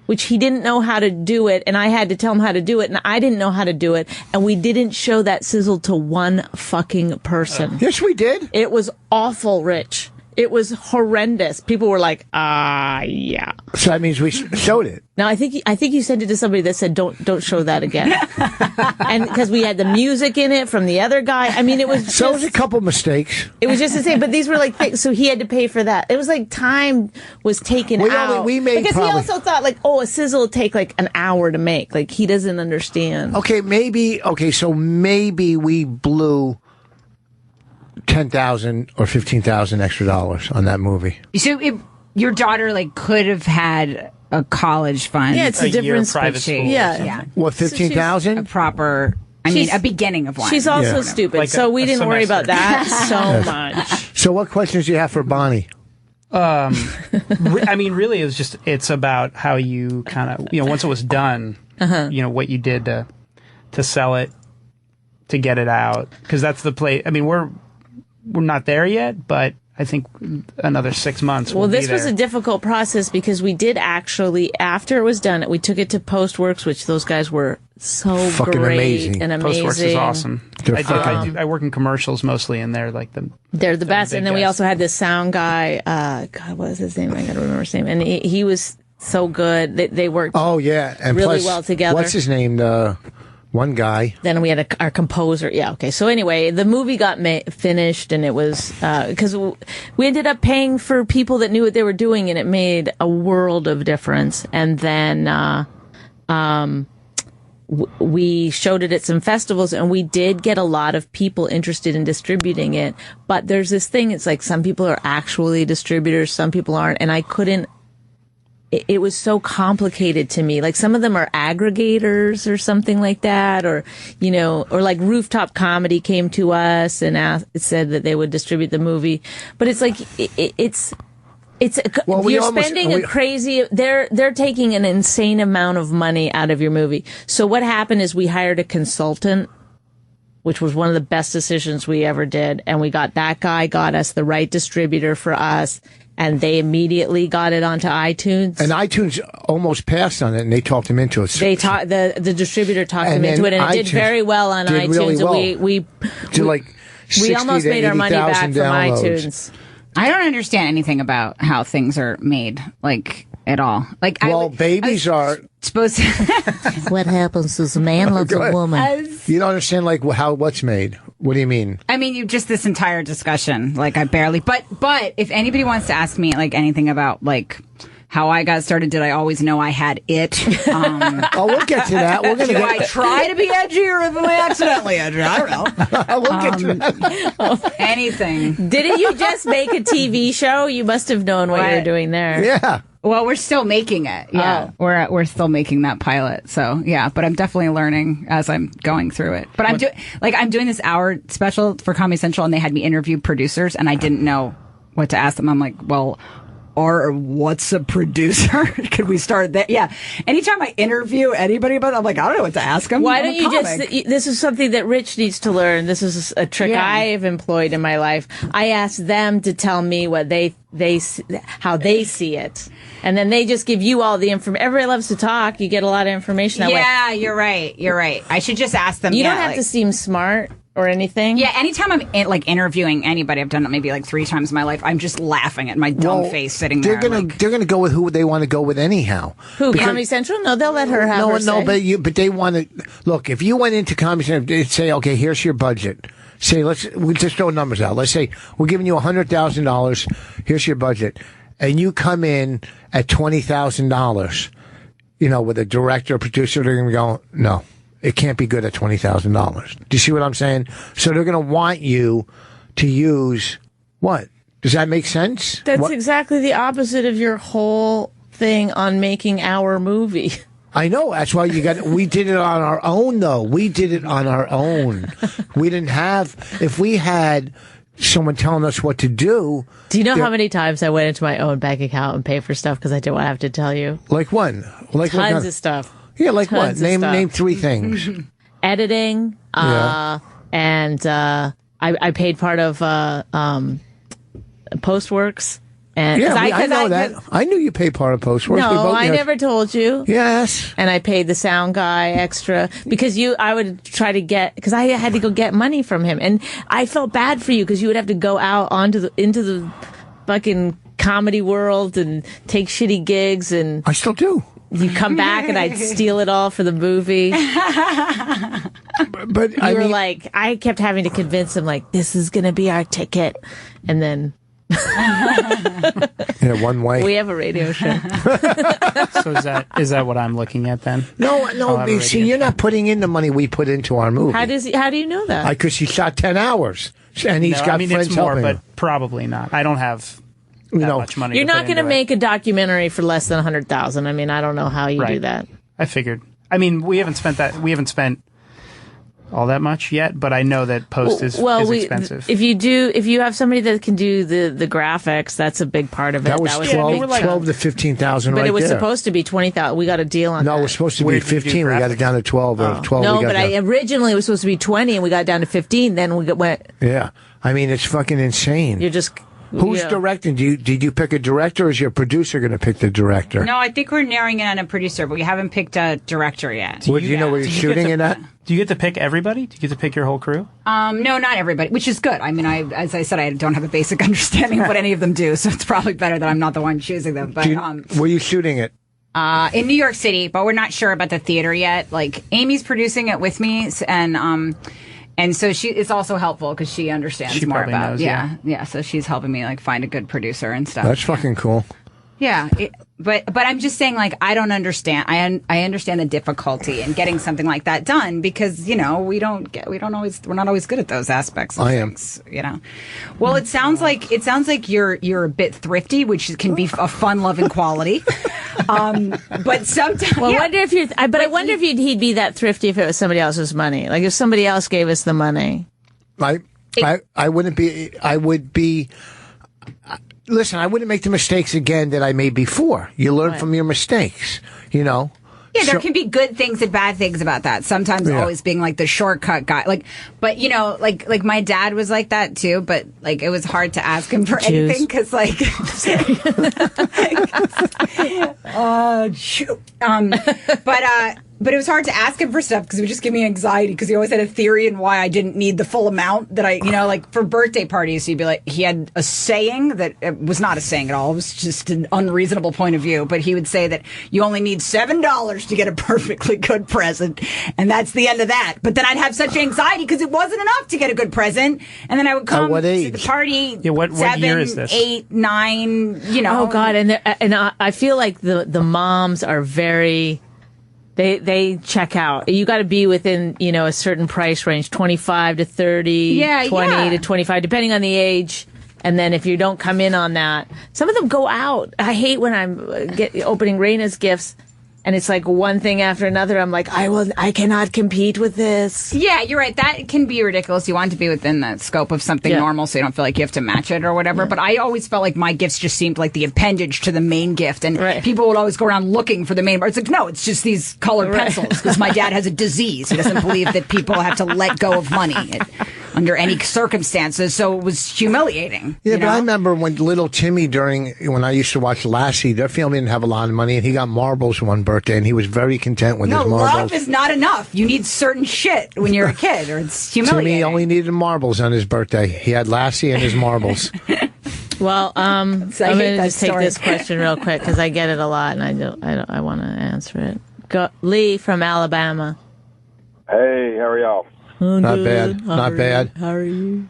which he didn't know how to do it, and I had to tell him how to do it, and I didn't know how to do it, and we didn't show that sizzle to one fucking person. Yes, we did. It was awful, Rich. It was horrendous. People were like, yeah. So that means we showed it. No, I think you sent it to somebody that said, don't show that again. And because we had the music in it from the other guy. I mean, it was So it was a couple mistakes. It was just the same, but these were like things, so he had to pay for that. It was like time was taken out. We made because he also thought like, a sizzle would take like an hour to make. Like he doesn't understand. So maybe we blew $10,000 or $15,000 extra dollars on that movie. So your daughter could have had a college fund. Yeah, it's a different private school. Yeah. What, 15,000? A proper. A beginning of one. She's also stupid, so we didn't worry about that so much. So what questions do you have for Bonnie? Really, it's about how you kind of, once it was done, what you did to sell it, to get it out, because that's the play. I mean, we're not there yet, but I think another 6 months. Well, this was a difficult process because we did actually, after it was done, we took it to Postworks, which those guys were so fucking great amazing. and amazing. Postworks is awesome. I work in commercials mostly, and they're they're the best. And then we also had this sound guy. God, what was his name? I gotta remember his name. And he was so good. They worked. Oh yeah, and really well together. What's his name? The one guy. Then we had our composer. Yeah, okay. So anyway, the movie got finished, and it was because we ended up paying for people that knew what they were doing, and it made a world of difference. And then we showed it at some festivals, and we did get a lot of people interested in distributing it. But there's this thing, it's like some people are actually distributors, some people aren't, and I couldn't. It was so complicated to me. Like some of them are aggregators or something like that, or like Rooftop Comedy came to us and said that they would distribute the movie. But it's like you're spending a crazy. They're taking an insane amount of money out of your movie. So what happened is we hired a consultant, which was one of the best decisions we ever did, and that guy got us the right distributor for us. And they immediately got it onto iTunes. And iTunes almost passed on it, and they talked him into it. The distributor talked him into it, and it did very well on iTunes. Really well. We almost made our money back from iTunes. I don't understand anything about how things are made, at all. Babies are supposed to. What happens is a man loves a woman. You don't understand how what's made. What do you mean? I mean, just this entire discussion. I barely. But if anybody wants to ask me anything about how I got started, did I always know I had it? We'll get to that. We're gonna. I try to be edgy, or am I accidentally edgy? I don't know. We'll get to that. Anything. Didn't you just make a TV show? You must have known what you were doing there. Yeah. Well, we're still making it. Yeah, we're still making that pilot. So yeah, but I'm definitely learning as I'm going through it. But I'm doing this hour special for Comedy Central, and they had me interview producers, and I didn't know what to ask them. I'm like, well, or what's a producer? Could we start there? Yeah. Anytime I interview anybody about it, I'm like, I don't know what to ask them. Why don't you this is something that Rich needs to learn. This is a trick I've employed in my life. I ask them to tell me what how they see it. And then they just give you all the information. Everybody loves to talk. You get a lot of information that way. Yeah, you're right. I should just ask them. You don't have to seem smart or anything. Yeah, anytime I'm interviewing anybody, I've done it maybe 3 times in my life, I'm just laughing at my dumb face sitting there. They're gonna go with who they want to go with anyhow. Who, Comedy Central? No, they'll let her have her say. But they want to look. If you went into Comedy Central, they'd say, okay, here's your budget. Say we just throw numbers out. Let's say we're giving you $100,000. Here's your budget, and you come in at $20,000. With a director or producer, they're gonna go, no. It can't be good at $20,000. Do you see what I'm saying? So they're going to want you to use what? Does that make sense? That's exactly the opposite of your whole thing on making our movie. I know. That's why we did it on our own, though. We did it on our own. We didn't have, if we had someone telling us what to do. Do you know how many times I went into my own bank account and paid for stuff because I didn't want to have to tell you? Like when? Like Tons of stuff. Yeah, like what? Name 3 things. Editing, and I paid part of Postworks. And I know that. I knew you paid part of Postworks. No, I never told you. Yes. And I paid the sound guy extra because I would try to get, because I had to go get money from him. And I felt bad for you because you would have to go out into the fucking comedy world and take shitty gigs. And I still do. You come back and I'd steal it all for the movie. But you were like, I kept having to convince him, like, this is going to be our ticket. And then. One way. We have a radio show. So is that what I'm looking at then? No. See, you're not putting in the money we put into our movie. How do you know that? Because he shot 10 hours, and he's got friends it's more, helping but him. probably not. I don't have that much money. You're not going to make a documentary for less than $100,000. I mean, I don't know how you do that. I figured. I mean, we haven't spent all that much yet, but I know that post is expensive. If you have somebody that can do the graphics, that's a big part of it. That was 12 to 15,000 But right it was there. supposed to be 20,000. We got a deal on that. No, it was supposed to be 15. We got it down to 12. Or 12 no, but originally it was supposed to be 20, and we got down to 15. Then we went. Yeah. I mean, it's fucking insane. You're just... Who's directing? Did you pick a director, or is your producer going to pick the director? No, I think we're narrowing it on a producer, but we haven't picked a director yet. Do you know where you're shooting it at? Do you get to pick everybody? Do you get to pick your whole crew? No, not everybody, which is good. I mean, as I said, I don't have a basic understanding of what any of them do, so it's probably better that I'm not the one choosing them. But where are you shooting it? In New York City, but we're not sure about the theater yet. Like, Amy's producing it with me, and so it's also helpful because she understands more about knows, so she's helping me like find a good producer and stuff. That's fucking cool. Yeah, but I'm just saying, like, I don't understand. I understand the difficulty in getting something like that done because we're not always good at those aspects of things, Well, it sounds like you're a bit thrifty, which can be a fun-loving quality. But sometimes, I wonder if he'd be that thrifty if it was somebody else's money. Like if somebody else gave us the money. I wouldn't be. I would be. Listen, I wouldn't make the mistakes again that I made before. You learn from your mistakes, Yeah, there can be good things and bad things about that. Sometimes always being like the shortcut guy. But like my dad was like that too, but like it was hard to ask him for anything because but it was hard to ask him for stuff because it would just give me anxiety because he always had a theory and why I didn't need the full amount that I, like for birthday parties, he'd be like, he had a saying that it was not a saying at all. It was just an unreasonable point of view. But he would say that you only need $7 to get a perfectly good present. And that's the end of that. But then I'd have such anxiety because it wasn't enough to get a good present. And then I would come to the party. Yeah, what 7, year is this? 8, 9, Oh God. And I feel like the moms are very... They check out. You got to be within, a certain price range, 25 to 30, 20 to 25, depending on the age. And then if you don't come in on that, some of them go out. I hate when I'm opening Raina's gifts and it's like one thing after another. I'm like, I cannot compete with this. Yeah, you're right. That can be ridiculous. You want to be within the scope of something normal so you don't feel like you have to match it or whatever. Yeah. But I always felt like my gifts just seemed like the appendage to the main gift. And people would always go around looking for the main part. It's like, no, it's just these colored pencils because my dad has a disease. He doesn't believe that people have to let go of money under any circumstances. So it was humiliating. Yeah, but I remember when little Timmy, when I used to watch Lassie, their family didn't have a lot of money, and he got marbles one birthday, and he was very content with his marbles. No, love is not enough. You need certain shit when you're a kid, or it's humiliating. Timmy only needed marbles on his birthday. He had Lassie and his marbles. Well, I'm going to just take this question real quick because I get it a lot, and I want to answer it. Lee from Alabama. Hey, how are y'all? Not bad. Not bad. How are you?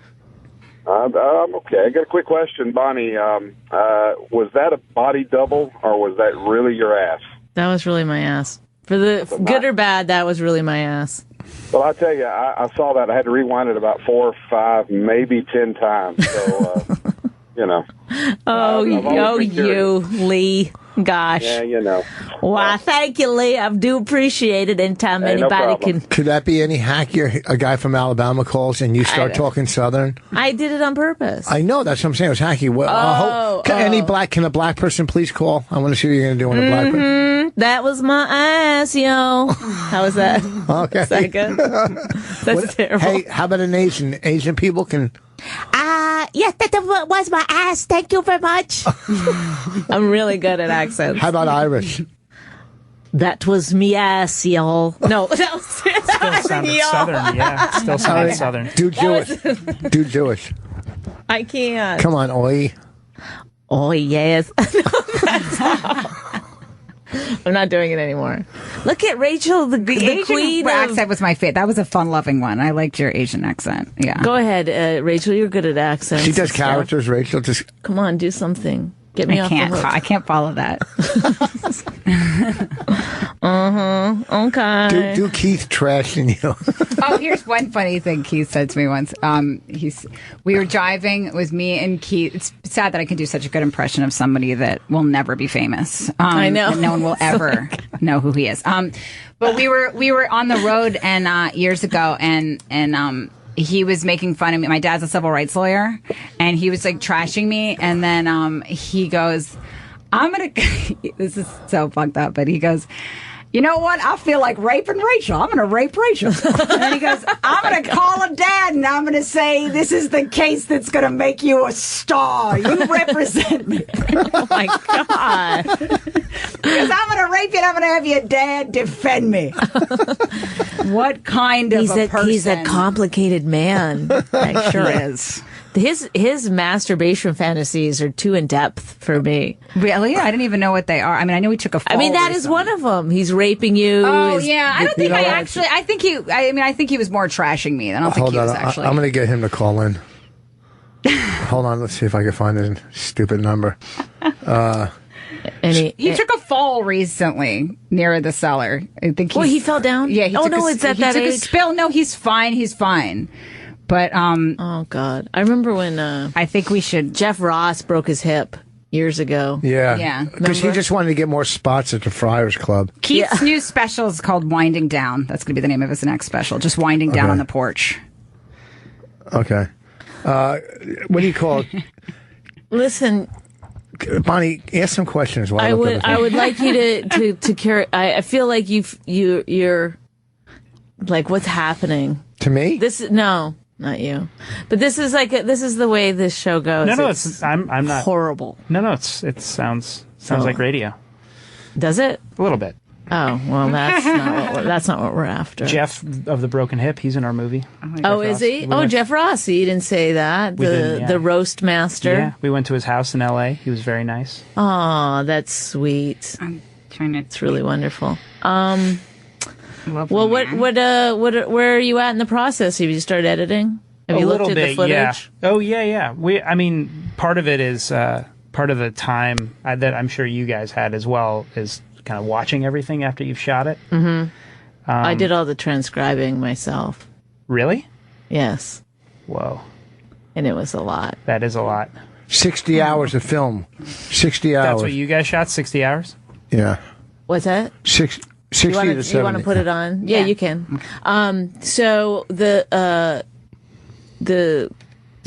I'm okay. I got a quick question, Bonnie. Was that a body double, or was that really your ass? That was really my ass. For the good or bad, that was really my ass. Well, I tell you, I saw that. I had to rewind it about 4 or 5, maybe 10 times. So you know. You, Lee. Gosh. Yeah, you know. Well, thank you, Lee. I do appreciate it. Anytime anybody can. Could that be any hack? A guy from Alabama calls and you start talking Southern? I did it on purpose. I know. That's what I'm saying. It was hacky. Well, can a black person please call? I want to see what you're going to do on a black person. That was my ass, yo. How was that? Okay. Is that good? That's terrible. Hey, how about an Asian? Asian people can... Yes, that was my ass. Thank you very much. I'm really good at accents. How about Irish? That was me ass, y'all. No, that was still sounded Southern. Yeah, still sounded Southern. Do Jewish. Do Jewish. I can't. Come on, oi. Oh, yes. I'm not doing it anymore. Look at Rachel, the Asian queen accent was my favorite. That was a fun-loving one. I liked your Asian accent. Yeah. Go ahead, Rachel. You're good at accents. She does characters, Rachel. Just come on, do something. Get me off the hook. I can't follow that. Okay. Do Keith trashing you? Oh, here's one funny thing Keith said to me once. We were driving. It was me and Keith. It's sad that I can do such a good impression of somebody that will never be famous. I know. No one will ever know who he is. But we were on the road and years ago and he was making fun of me. My dad's a civil rights lawyer, and he was like trashing me. And then he goes, this is so fucked up, but he goes, you know what? I feel like raping Rachel. I'm going to rape Rachel. And then he goes, I'm going to call a dad, and I'm going to say, this is the case that's going to make you a star. You represent me. Oh, my God. Because I'm going to rape you, and I'm going to have your dad defend me. What kind of a person? He's a complicated man. He sure is. His masturbation fantasies are too in depth for me. Really? I didn't even know what they are. I mean, I know he took a fall. I mean, that is one of them. He's raping you. Oh, yeah. I don't think I think he was more trashing me. I don't think he was actually. I'm going to get him to call in. Hold on. Let's see if I can find his stupid number. He took a fall recently near the cellar. I think. He fell down? Yeah. It's at that age? He took a spill. No, he's fine. He's fine. But oh God, I remember when I think we should. Jeff Ross broke his hip years ago. Yeah, because he just wanted to get more spots at the Friars Club. Keith's new special is called "Winding Down." That's going to be the name of his next special. Just winding down on the porch. Okay, what do you call it? Listen, Bonnie, ask some questions. I would like you to carry. I feel like you're like, what's happening to me? No. Not you, but this is the way this show goes. No, I'm not horrible. No, it sounds like radio. Does it? A little bit. Oh well, that's not what we're after. Jeff of the Broken Hip, he's in our movie. Oh, is he? Jeff Ross. You didn't say that. The roast master. Yeah, we went to his house in L.A. He was very nice. Oh, that's sweet. I'm trying to. It's really wonderful. Well, where are you at in the process? Have you started editing? Have you looked at the footage? Yeah. Oh, yeah. Part of it is part of the time that I'm sure you guys had as well is kind of watching everything after you've shot it. Mm-hmm. I did all the transcribing myself. Really? Yes. Whoa. And it was a lot. That is a lot. 60 hours of film. 60 hours. That's what you guys shot? 60 hours? Yeah. What's that? 60 to 70. You want to put it on? Yeah, you can. So the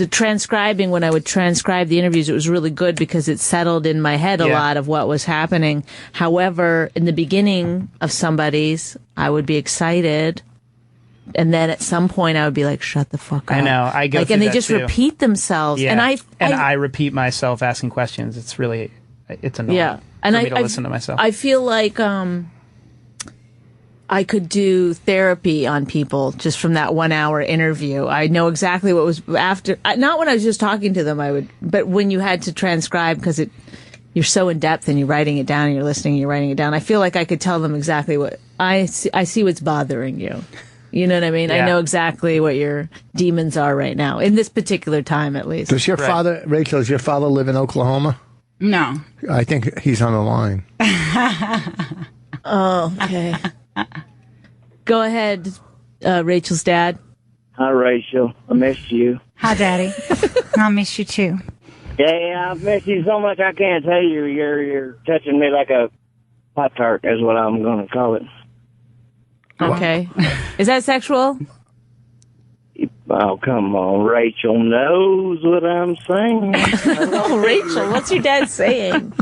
transcribing, when I would transcribe the interviews, it was really good because it settled in my head a lot of what was happening. However, in the beginning of somebody's, I would be excited. And then at some point I would be like, shut the fuck up. I know. I go through and they that just too. repeat themselves. Yeah. And I repeat myself asking questions. It's annoying. Yeah. And for me to listen to myself. I feel like I could do therapy on people just from that 1 hour interview. I know exactly what was after. Not when I was just talking to them, but when you had to transcribe because you're so in depth and you're writing it down and you're listening and you're writing it down. I feel like I could tell them exactly what I see what's bothering you. You know what I mean? Yeah. I know exactly what your demons are right now in this particular time, at least. Does your father, Rachel, does your father live in Oklahoma? No. I think he's on the line. Oh, okay. Go ahead, Rachel's dad. Hi, Rachel. I missed you. Hi, Daddy. I miss you too. Yeah, I've missed you so much I can't tell you. You're touching me like a Pop-Tart is what I'm going to call it. Okay. Is that sexual? Oh, come on. Rachel knows what I'm saying. Oh, Rachel, what's your dad saying?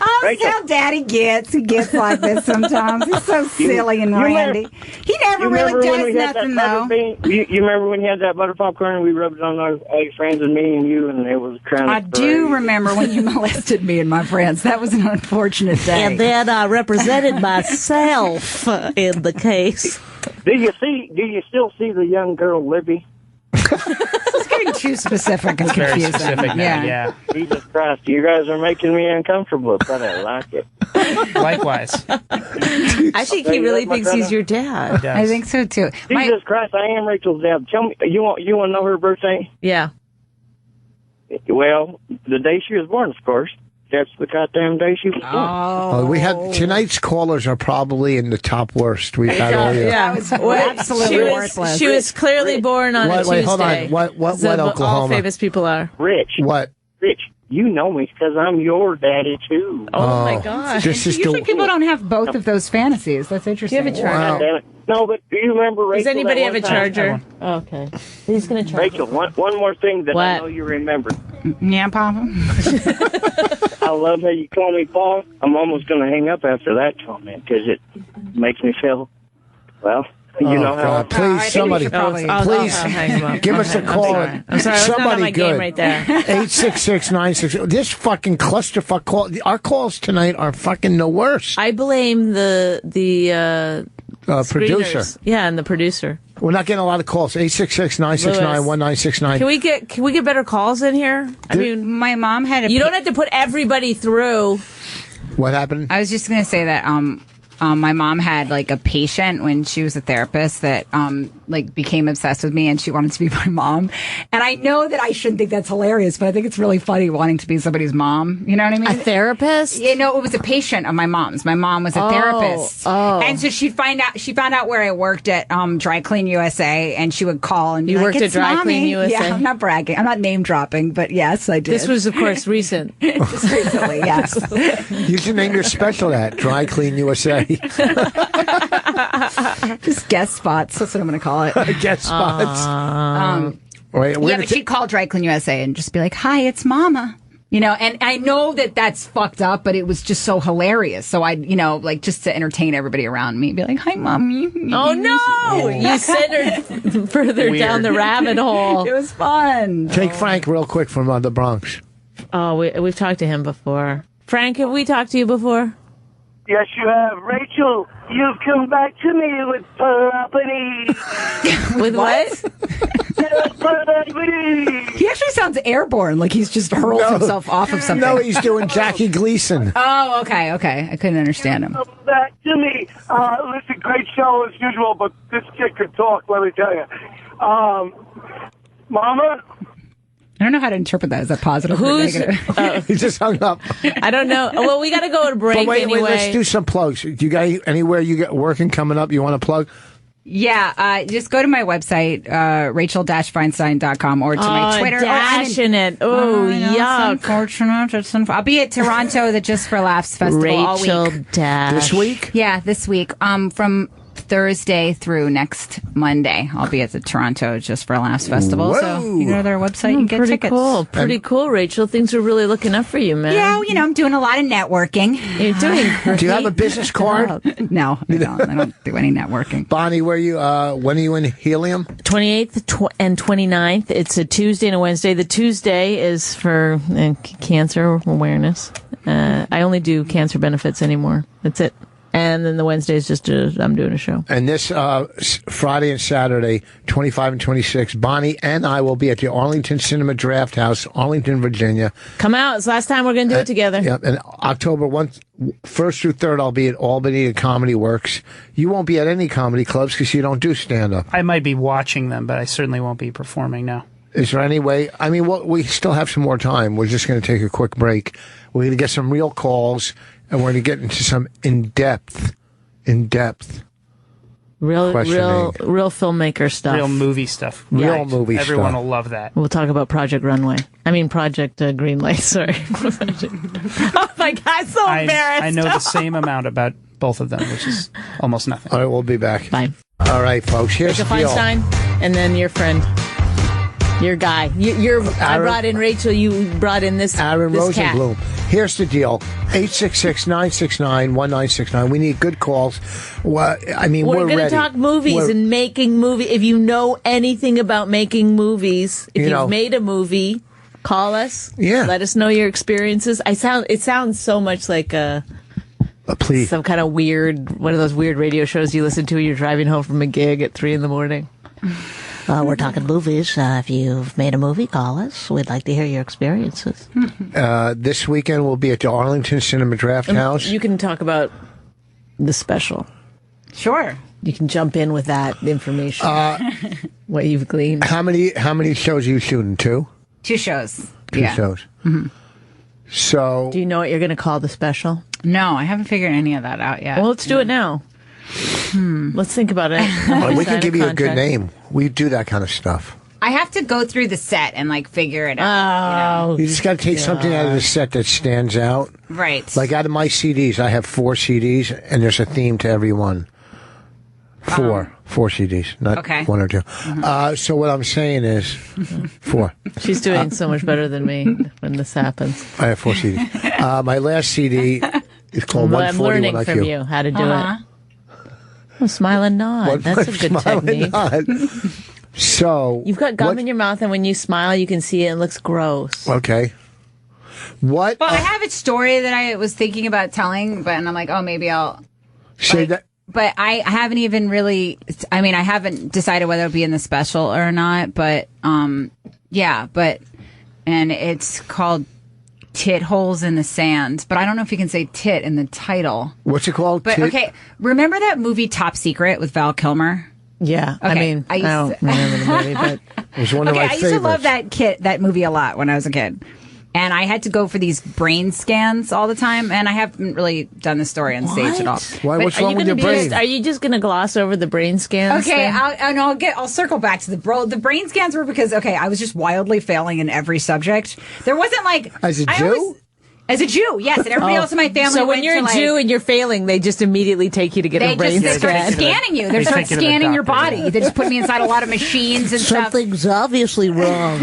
Oh, Rachel. How Daddy gets. He gets like this sometimes. He's so silly and randy. He never really does nothing, though. You remember when you had that butter popcorn and we rubbed it on all your friends and me and you, and it was crown. I do remember when you molested me and my friends. That was an unfortunate day. And then I represented myself in the case. Do you still see the young girl Libby? It's getting too specific and confusing. Very specific now, yeah. Jesus Christ, you guys are making me uncomfortable, but I like it. Likewise. I think he really thinks he's your dad. I think so too. Jesus Christ, I am Rachel's dad. Tell me, you want to know her birthday? Yeah. Well, the day she was born, of course. That's the goddamn day she was born. Oh, we had tonight's callers are probably in the top worst we've had all year. Yeah, absolutely worthless. She was clearly born on a Tuesday. Wait, hold on. What Oklahoma? All famous people are. Rich. What? Rich, you know me because I'm your daddy too. Oh my gosh! Usually people don't have both of those fantasies. That's interesting. Do you have a charger? Wow. No, but do you remember Rachel? Does anybody have a charger? Oh, okay. He's going to charge. Rachel, one more thing that I know you remember. Yeah, Papa. I love how you call me Paul. I'm almost going to hang up after that comment because it makes me feel, well, you know how. Please, somebody, please give us a call. I'm sorry, somebody my good. Game right there. 866-966. This fucking clusterfuck call. Our calls tonight are fucking the worst. I blame the producer. Yeah, and the producer. We're not getting a lot of calls. 866-969-1969. Can we get better calls in here? I mean, my mom had you don't have to put everybody through. What happened? I was just going to say that my mom had like a patient when she was a therapist that like became obsessed with me and she wanted to be my mom. And I know that I shouldn't think that's hilarious, but I think it's really funny wanting to be somebody's mom. You know what I mean? A therapist? You know, it was a patient of my mom's. My mom was a therapist. Oh. And so she found out where I worked at Dry Clean USA, and she would call and be you like, worked at Dry Clean USA? Yeah, I'm not bragging. I'm not name dropping, but yes, I did. This was, of course, recent. Just recently, yes. You should name your special that, Dry Clean USA. Just guest spots. That's what I'm going to call it. Guest spots. But she'd call Dry Clean USA and just be like, "Hi, it's Mama." You know, and I know that that's fucked up, but it was just so hilarious. So I, like just to entertain everybody around me, be like, "Hi, Mommy." Oh no! You sent her further down the rabbit hole. It was fun. Take Frank real quick from the Bronx. Oh, we've talked to him before. Frank, have we talked to you before? Yes, you have. Rachel, you've come back to me with property. With what? He actually sounds airborne, like he's just hurled himself off of something. No, he's doing Jackie Gleason. Oh, okay. I couldn't understand him. Come back to me. Listen, great show as usual, but this kid could talk, let me tell you. Mama? I don't know how to interpret that. Is that positive or negative? He just hung up. I don't know. Well, we got to go to break anyway. Wait, let's do some plugs. Do you got anywhere you got working coming up you want to plug? Yeah, just go to my website, rachel-feinstein.com, or to my Twitter. Dashing it. Oh, yuck. It's unfortunate. I'll be at Toronto, the Just for Laughs Festival all week. This week? Yeah, this week. From Thursday through next Monday, I'll be at the Toronto Just for Laughs Festival. Whoa. So you go to their website and get tickets. Pretty cool, Rachel. Things are really looking up for you, man. Yeah, I'm doing a lot of networking. You're doing great. Do you have a business card? No, I don't. I don't do any networking. Bonnie, when are you in Helium? 28th and 29th. It's a Tuesday and a Wednesday. The Tuesday is for cancer awareness. I only do cancer benefits anymore. That's it. And then the Wednesday is just I'm doing a show. And this Friday and Saturday, 25 and 26, Bonnie and I will be at the Arlington Cinema Draft House, Arlington, Virginia. Come out. It's the last time we're going to do it together. Yeah, and October 1st through 3rd, I'll be at Albany at Comedy Works. You won't be at any comedy clubs because you don't do stand-up. I might be watching them, but I certainly won't be performing now. Is there any way? I mean, we still have some more time. We're just going to take a quick break. We're going to get some real calls, and we're going to get into some in-depth Real filmmaker stuff. Real movie stuff. Real movie stuff. Everyone will love that. We'll talk about Project Greenlight, sorry. Oh my God, so embarrassed. I know the same amount about both of them, which is almost nothing. All right, we'll be back. Bye. All right, folks, here's Rachel the deal. Feinstein, and then your friend. Your guy. I brought in Rachel, you brought in this Aaron this Rosenblum. cat. Here's the deal. 866-969-1969. We need good calls. Well, I mean, we're going to ready. talk movies and making movies. If you know anything about making movies, if you've made a movie, call us. Yeah. Let us know your experiences. It sounds so much like a plea. Some kind of weird, one of those weird radio shows you listen to when you're driving home from a gig at 3 a.m. We're talking movies. If you've made a movie, call us. We'd like to hear your experiences. This weekend we'll be at the Arlington Cinema Draft House. You can talk about the special. Sure. You can jump in with that information. What you've gleaned. How many shows are you shooting? 2? 2 shows. Two shows. Mm-hmm. So, do you know what you're going to call the special? No, I haven't figured any of that out yet. Well, let's do it now. Let's think about it. We can give you a good name. We do that kind of stuff. I have to go through the set and figure it out. You just got to take something out of the set that stands out. Right. Like out of my CDs, I have 4 CDs, and there's a theme to every one. 4 CDs, not 1 or 2. Mm-hmm. So what I'm saying is 4. She's doing so much better than me when this happens. I have 4 CDs. My last CD is called 141 I'm learning IQ. from you how to do it. Oh, smile and nod. That's a good technique. So you've got gum in your mouth, and when you smile, you can see it. It looks gross. Okay. What? Well, I have a story that I was thinking about telling, and I'm like, oh, maybe I'll say that. But I haven't even really. I mean, I haven't decided whether it'll be in the special or not. But yeah. But and it's called Tit Holes in the Sand, but I don't know if you can say tit in the title. What's it called? But okay, remember that movie Top Secret with Val Kilmer? Yeah, okay. I don't remember the movie, but it was one of my favorites. I used to love that movie a lot when I was a kid. And I had to go for these brain scans all the time, and I haven't really done the story on stage at all. Why? What's wrong with your brain? Are you just going to gloss over the brain scans? Okay, I'll circle back to the brain scans were because I was just wildly failing in every subject. There wasn't as a Jew. As a Jew, yes, and everybody else in my family. So when you're a Jew and you're failing, they just immediately take you to get a brain scan. They start scanning you. They start scanning your body. They just put me inside a lot of machines and stuff. Something's obviously wrong.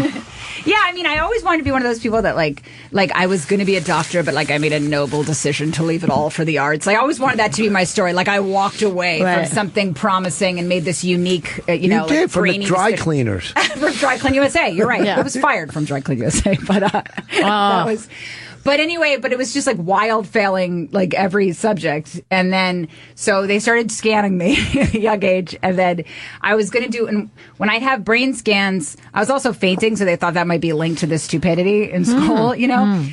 Yeah, I mean, I always wanted to be one of those people that like I was going to be a doctor, but I made a noble decision to leave it all for the arts. I always wanted that to be my story. I walked away from something promising and made this unique, you did from the dry cleaners. From Dry Clean USA, you're right. Yeah. I was fired from Dry Clean USA, but that was. But anyway, it was just wild failing every subject. And then, so they started scanning me at a young age. And then I was going to do, and when I'd have brain scans, I was also fainting. So they thought that might be linked to the stupidity in school,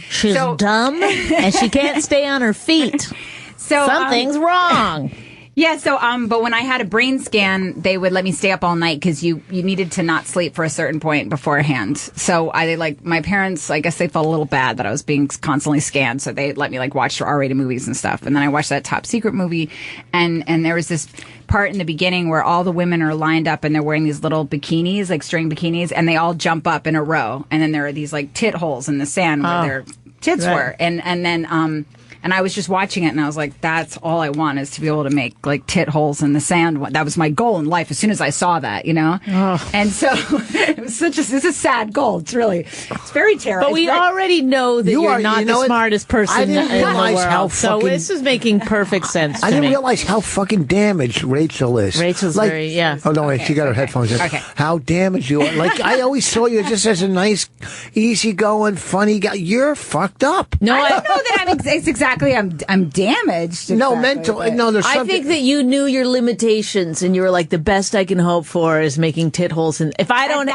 She's dumb and she can't stay on her feet. So something's wrong. Yeah, so but when I had a brain scan, they would let me stay up all night because you needed to not sleep for a certain point beforehand. So my parents, I guess they felt a little bad that I was being constantly scanned, so they let me watch R-rated movies and stuff. And then I watched that Top Secret movie, and there was this part in the beginning where all the women are lined up and they're wearing these little bikinis, string bikinis, and they all jump up in a row, and then there are these tit holes in the sand where their tits were, and then and I was just watching it, and I was like, that's all I want is to be able to make, tit holes in the sand. That was my goal in life as soon as I saw that, And so it was it's a sad goal. It's very terrible. But we already know that you're not the smartest person in the world. So this is making perfect sense to me. I didn't realize how fucking damaged Rachel is. Rachel's very, yeah. Oh, no, wait, she got her headphones in. Okay. How damaged you are. I always saw you just as a nice, easygoing, funny guy. You're fucked up. No, I don't know that it's exactly. I'm damaged. No, mental. No, there's something. I think that you knew your limitations, and you were the best I can hope for is making tit holes. And if I don't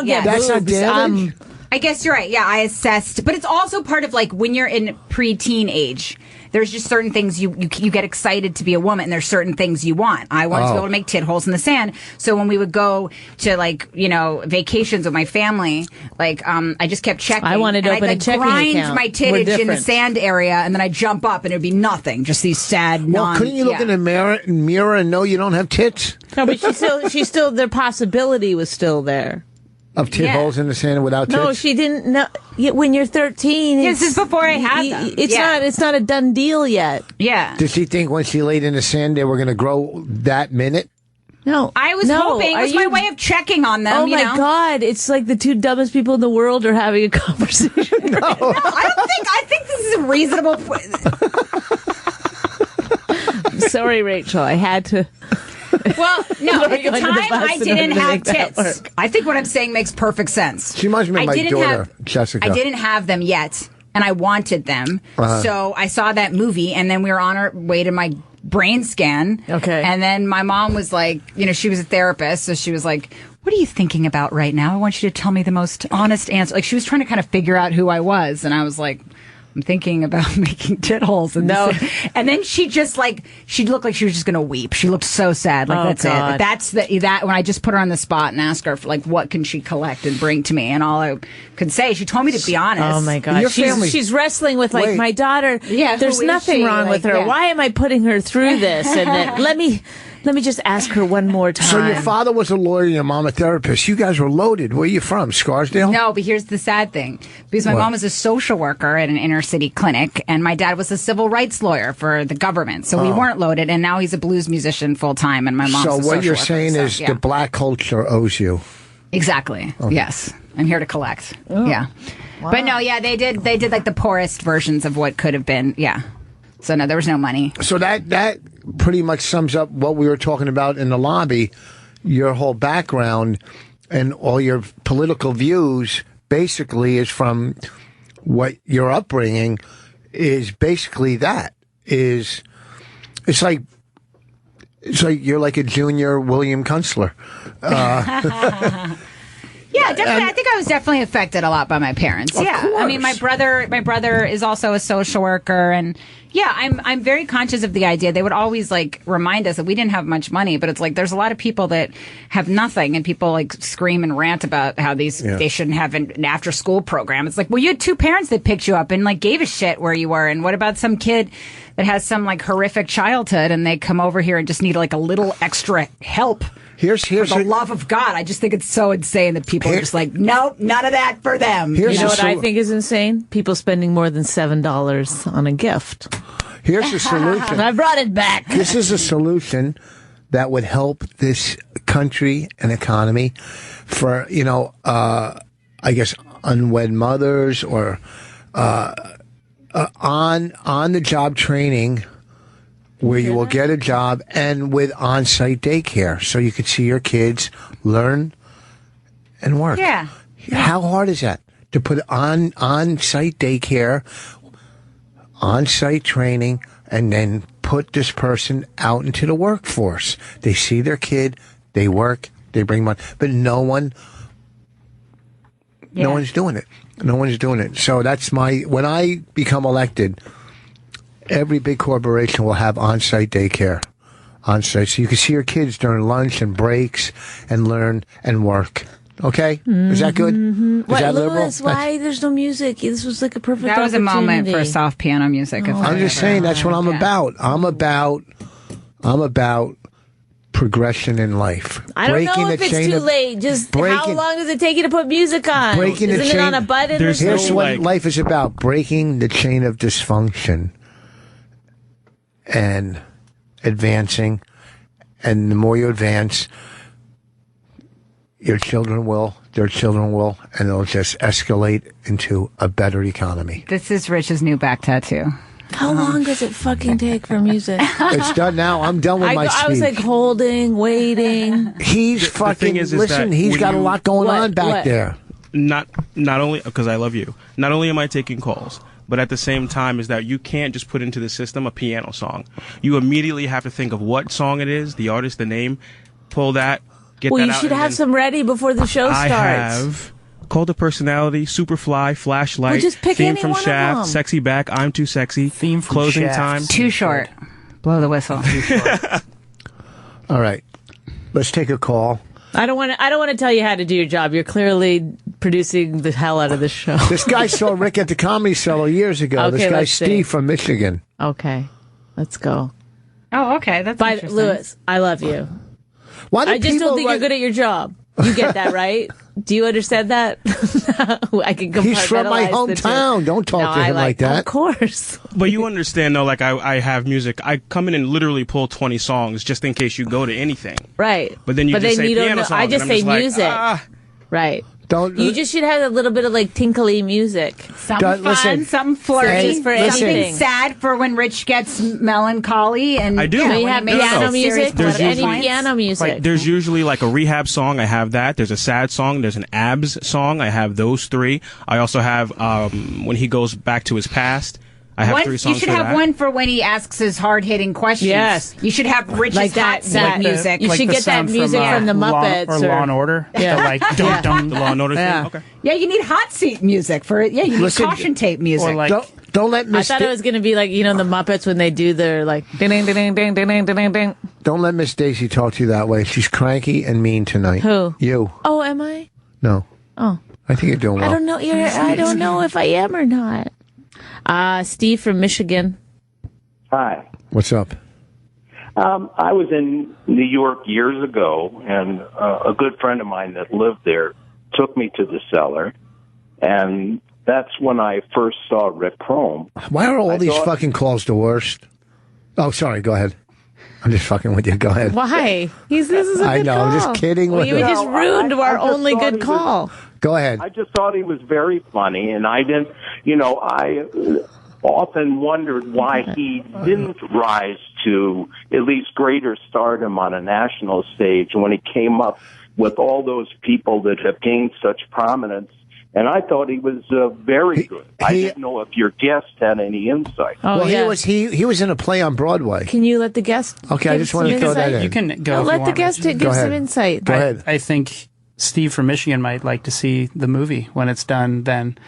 get that's boobs, not damage. I guess you're right. Yeah, I assessed. But it's also part of, like, when you're in preteen age, there's just certain things you get excited to be a woman, and there's certain things you want. I wanted to be able to make tit holes in the sand. So when we would go to, like, vacations with my family, like, I just kept checking. I wanted to open a checking account. I'd grind my tittage in the sand area, and then I'd jump up, and it would be nothing. Just these sad, couldn't you look in the mirror and know you don't have tits? No, but she still, the possibility was still there. Of tit holes in the sand without tits? No, she didn't know. When you're 13, this is before I had them. It's not a done deal yet. Yeah. Did she think when she laid in the sand they were going to grow that minute? No, I was hoping. It was my way of checking on them. Oh my God! It's like the two dumbest people in the world are having a conversation. No, I think this is a reasonable. Sorry, Rachel. I had to. Well, no, at the time I didn't have tits. I think what I'm saying makes perfect sense. She must be my daughter, Jessica. I didn't have them yet, and I wanted them. So I saw that movie, and then we were on our way to my brain scan. Okay. And then my mom was like, she was a therapist, so she was like, what are you thinking about right now? I want you to tell me the most honest answer. Like, she was trying to kind of figure out who I was, and I was like, I'm thinking about making tit holes. And then she just she looked like she was just going to weep. She looked so sad. Like, that's God. it. That's that when I just put her on the spot and asked her for, like, what can she collect and bring to me? And all I could say, she told me to be honest. Oh my God. She's wrestling with, like, my daughter. Yeah. There's nothing wrong with her. Yeah. Why am I putting her through this? And then let me just ask her one more time. So your father was a lawyer, your mom a therapist. You guys were loaded. Where are you from? Scarsdale? No, but here's the sad thing. Because my mom was a social worker at an inner city clinic, and my dad was a civil rights lawyer for the government. So we weren't loaded, and now he's a blues musician full time, and my mom's a social worker. So what you're saying is the black culture owes you. Exactly. Okay. Yes. I'm here to collect. Oh. Yeah. Wow. But no, yeah, they did like the poorest versions of what could have been. Yeah. So no, there was no money. So that pretty much sums up what we were talking about in the lobby. Your whole background and all your political views basically is from what your upbringing is. Basically, it's like you're like a junior William Kunstler. Yeah, definitely. I think I was definitely affected a lot by my parents. Yeah, I mean, my brother is also a social worker, and yeah, I'm very conscious of the idea. They would always like remind us that we didn't have much money, but it's like there's a lot of people that have nothing, and people like scream and rant about how they shouldn't have an after school program. It's like, well, you had two parents that picked you up and like gave a shit where you were, and what about some kid that has some like horrific childhood and they come over here and just need like a little extra help? Here's for the love of God. I just think it's so insane that people are just like, nope, none of that for them. You know what I think is insane? People spending more than $7 on a gift. Here's the solution. I brought it back. This is a solution that would help this country and economy for, I guess, unwed mothers or on the job training, where you will get a job, and with on-site daycare, so you could see your kids learn and work. Yeah. How hard is that to put on-site daycare, on-site training, and then put this person out into the workforce? They see their kid, they work, they bring money, but no one's doing it. No one's doing it. So that's when I become elected, every big corporation will have on-site daycare. On-site. So you can see your kids during lunch and breaks and learn and work. Okay? Mm-hmm. Is that good? Is that liberal? Lewis, why there's no music? This was like a perfect opportunity. That was a moment for soft piano music. I'm just saying that's what I'm about. I'm about progression in life. I don't know if it's too late. Just how long does it take you to put music on? Isn't it on a button? Here's what life is about. Breaking the chain of dysfunction and advancing, and the more you advance, their children will, and it'll just escalate into a better economy. This is Rich's new back tattoo. How long does it fucking take for music? It's done now. I'm done with my speech. I was like holding, waiting. He's fucking, listen, he's got a lot going on back there. Not only, because I love you, not only am I taking calls, but at the same time is that you can't just put into the system a piano song. You immediately have to think of what song it is, the artist, the name, pull that, get that out. Well, you should have some ready before the show starts. I have Cult of Personality, Superfly, Flashlight, Well, just pick theme any from one of Shaft, them. Sexy Back, I'm Too Sexy, Theme from Closing Shaft. Time. Too short. Blow the whistle. All right. Let's take a call. I don't want to tell you how to do your job. You're clearly producing the hell out of this show. This guy saw Rick at the Comedy Cellar years ago. Okay, This guy, let's see. Steve from Michigan. Okay, let's go. Oh, okay. That's Bye, interesting. Lewis. I love you. Why do I just people don't think you're write- good at your job. You get that, right? Do you understand that? I can compartmentalize He's from my the two. hometown. Don't talk No, to I him like that. Of course. But you understand, though, like I have music. I come in and literally pull 20 songs just in case you go to anything. Right. But then you just say don't piano know. song. I just and I'm say like, music. ah. Right. Don't You just should have a little bit of like tinkly music. Something Don't- fun, listen. something flirty, Just for something anything. sad for when Rich gets melancholy. And I do. Yeah, Do We when he have makes piano some serious music. There's Any usually- piano music. Like, there's usually like a rehab song. I have that. There's a sad song. There's an abs song. I have those three. I also have when he goes back to his past. I have 3 songs you should for have that. one for when he asks his hard-hitting questions. Yes. You should have Rich's Like that- hot seat that- music. You should the get that sound music from the Law, Muppets or Law and Order. Yeah. The, like dum dum. The Law and Order Yeah. thing. Okay. Yeah, you need hot seat music for it. Yeah, you need Listen, caution tape music. Or like don't let I Miss thought it was going to be like, you know, the Muppets when they do their like ding ding ding ding ding ding ding ding. don't let Miss Daisy talk to you that way. She's cranky and mean tonight. Who? You. Oh, am I? No. Oh. I think you're doing well. I don't know. I don't know if I am or not. Steve from Michigan. Hi. What's up? I was in New York years ago, and a good friend of mine that lived there took me to the cellar, and that's when I first saw Rick Chrome. Why are all these thought- fucking calls the worst? Oh, sorry. Go ahead. I'm just fucking with you. Go ahead. Why? This is a good I know. call. I'm just kidding Well, with you you. just No, ruined I our just only thought good he was- call. Go ahead. I just thought he was very funny, and I didn't, I often wondered why he didn't rise to at least greater stardom on a national stage when he came up with all those people that have gained such prominence. And I thought he was very good. I didn't know if your guest had any insight. Oh, well, yeah. he was in a play on Broadway. Can you let the guest? Okay, I give just want to some throw that insight? in. you can go. No, if let you the want, guest Rich. give some ahead. insight. Go ahead. I think Steve from Michigan might like to see the movie when it's done. Then,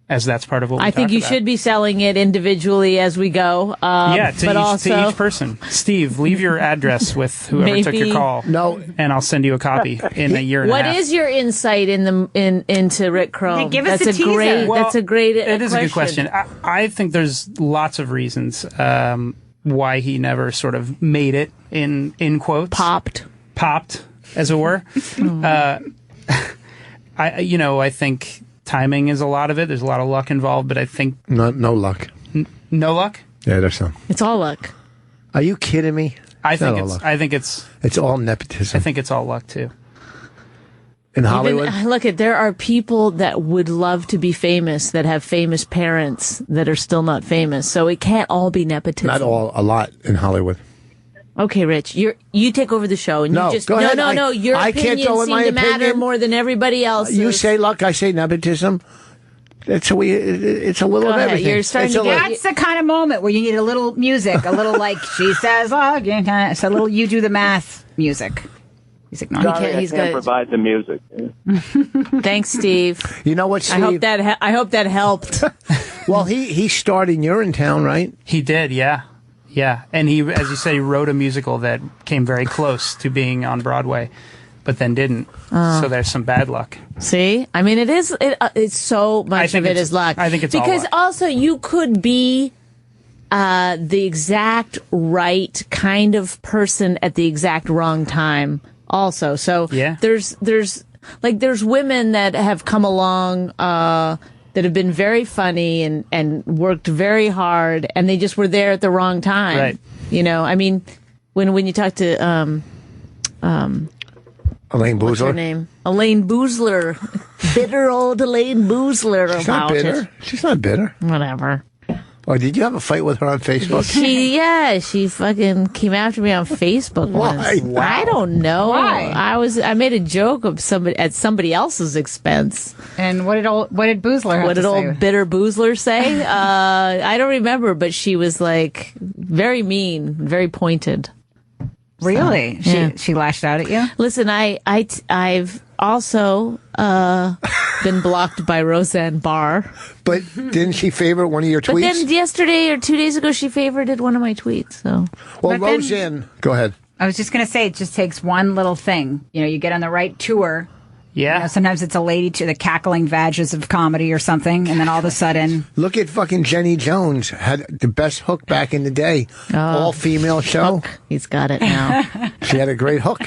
as that's part of what we I think talk you about. should be selling it individually as we go. Yeah, but also to each person. Steve, leave your address with whoever took Maybe- your call. No. And I'll send you a copy in a year and a What half. is your insight into Rick Chrome? Yeah, give us that's a teaser. great. Well, that's a great. It is a good question. I think there's lots of reasons why he never sort of made it in quotes. Popped, as it were. I think timing is a lot of it. There's a lot of luck involved, but I think No luck. no luck. Yeah, there's some. It's all luck. Are you kidding me? I Not think all it's. luck. I think it's. It's all nepotism I think it's all luck too. in Hollywood. There are people that would love to be famous that have famous parents that are still not famous. So it can't all be nepotism. Not all. A lot in Hollywood. Okay, Rich, you take over the show and No, you just go ahead. no. Your I can't opinions go with seem my to matter opinion. more than everybody else's. You say luck. I say nepotism. It's a little of ahead. everything. You're starting It's to a get- little- That's the kind of moment where you need a little music, a little like she says, so a little you do the math music. He's ignoring. Sorry, I can't provide the music. Thanks, Steve. You know what, Steve? I hope that helped. Well, he starred in You're in Town, right? He did, yeah. Yeah. And he, as you say, wrote a musical that came very close to being on Broadway, but then didn't. So there's some bad luck. See, I mean, it's so much of it is luck. I think it's all because luck. also you could be the exact right kind of person at the exact wrong time. Also, so Yeah. there's women that have come along that have been very funny and worked very hard, and they just were there at the wrong time. Right. I mean, when you talk to Elaine what's her Boozler. name? Elaine Boozler. Bitter old Elaine Boozler She's not about bitter. it. She's not bitter. Whatever. Oh, did you have a fight with her on Facebook? She fucking came after me on Facebook Why? once. I don't know. Why? I made a joke of somebody else's expense. And what did Boozler have What to did say? old bitter Boozler say? I don't remember, but she was like very mean, very pointed. Really? So, She lashed out at you? Listen, I've also been blocked by Roseanne Barr. But didn't she favorite one of your tweets? But then yesterday or 2 days ago, she favorited one of my tweets. So, well, Roseanne, go ahead. I was just going to say, it just takes one little thing. You get on the right tour. Yeah. Sometimes it's a lady to the cackling vages of comedy or something, and then all of a sudden... Look at fucking Jenny Jones. Had the best hook back in the day. All-female show. Hook. He's got it now. She had a great hook.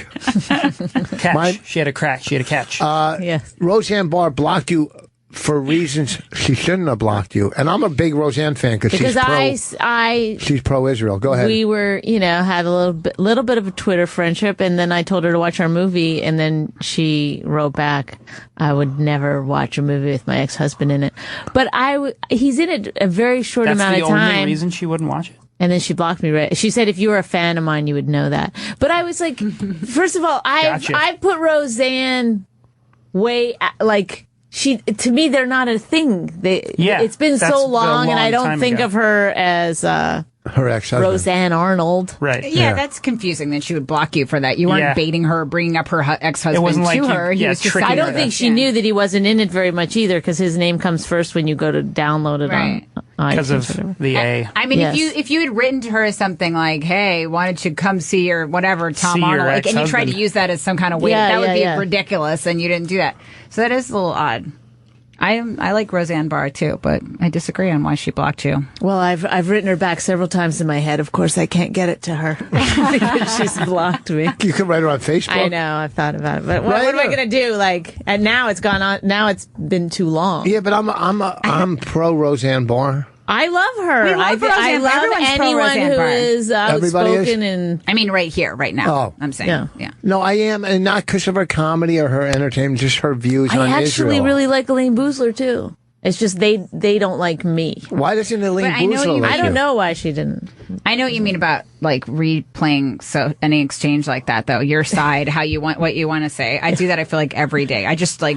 Catch. She had a crack. She had a catch. Yes. Roseanne Barr blocked you for reasons she shouldn't have blocked you. And I'm a big Roseanne fan because she's pro-Israel. Go ahead. We were, had a little bit of a Twitter friendship, and then I told her to watch our movie, and then she wrote back, I would never watch a movie with my ex-husband in it. But he's in it a very short amount of time. That's the only reason she wouldn't watch it? And then she blocked me. Right? She said, if you were a fan of mine, you would know that. But I was like, first of all, I've put Roseanne way, to me, they're not a thing. It's been so long, and I don't think of her as her ex-husband, Roseanne Arnold. Right. Yeah, that's confusing that she would block you for that. You weren't baiting her, bringing up her ex-husband to her. I don't think she knew that he wasn't in it very much either, because his name comes first when you go to download it on because of the A. I mean, if you had written to her something like, "Hey, why don't you come see your whatever Tom Arnold?" And you tried to use that as some kind of way, that would be ridiculous, and you didn't do that. So that is a little odd. I like Roseanne Barr too, but I disagree on why she blocked you. Well, I've written her back several times in my head. Of course, I can't get it to her because she's blocked me. You can write her on Facebook. I know. I've thought about it, but what am I going to do? And now it's gone on. Now it's been too long. Yeah, but I'm pro Roseanne Barr. I love her. I love anyone who is outspoken and. I mean, right here, right now. Oh, I'm saying, yeah. No, I am, and not because of her comedy or her entertainment, just her views on Israel. I actually really like Elaine Boozler too. It's just they don't like me. Why doesn't Elaine Boozler like I don't know why she didn't. I know what you mean about replaying any exchange like that, though. Your side, what you want to say. I do that. I feel like every day. I just I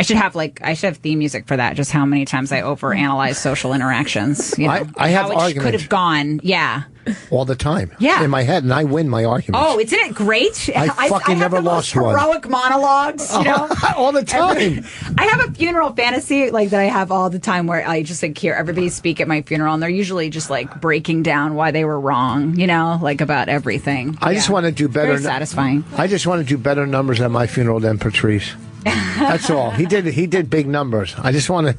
should have theme music for that. Just how many times I overanalyze social interactions. I have arguments. Could have gone. Yeah. All the time. Yeah. In my head, and I win my arguments. Oh, isn't it great? I fucking never lost one. Heroic monologues, all the time. I have a funeral fantasy that I have all the time where I just hear everybody speak at my funeral, and they're usually just breaking down why they were wrong, about everything. I just want to do better. Very satisfying. I just want to do better numbers at my funeral than Patrice. That's all. He did big numbers. I just want to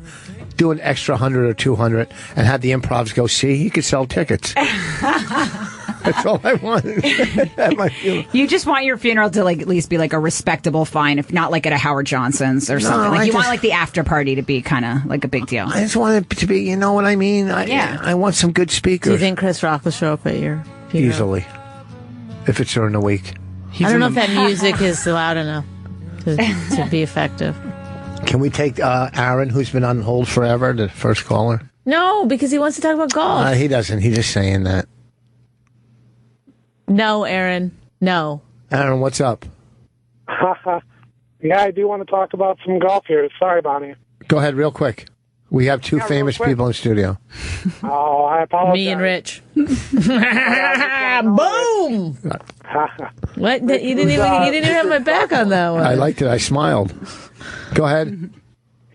do an extra 100 or 200 and have the improvs go, see, he could sell tickets. That's all I want at my funeral. You just want your funeral to at least be a respectable fine, if not at a Howard Johnson's or something. You want the after party to be kind of a big deal. I just want it to be, you know what I mean? I want some good speakers. Do you think Chris Rock will show up at your funeral? Easily. If it's during the week. I don't know if that music is loud enough to be effective. Can we take Aaron, who's been on hold forever, the first caller? No, because he wants to talk about golf. He doesn't. He's just saying that. No, Aaron. No. Aaron, what's up? Yeah, I do want to talk about some golf here. Sorry, Bonnie. Go ahead, real quick. We have two famous people in the studio. Oh, I apologize. Me and Rich. Boom! What? You didn't even have my back on that one. I liked it. I smiled. Go ahead.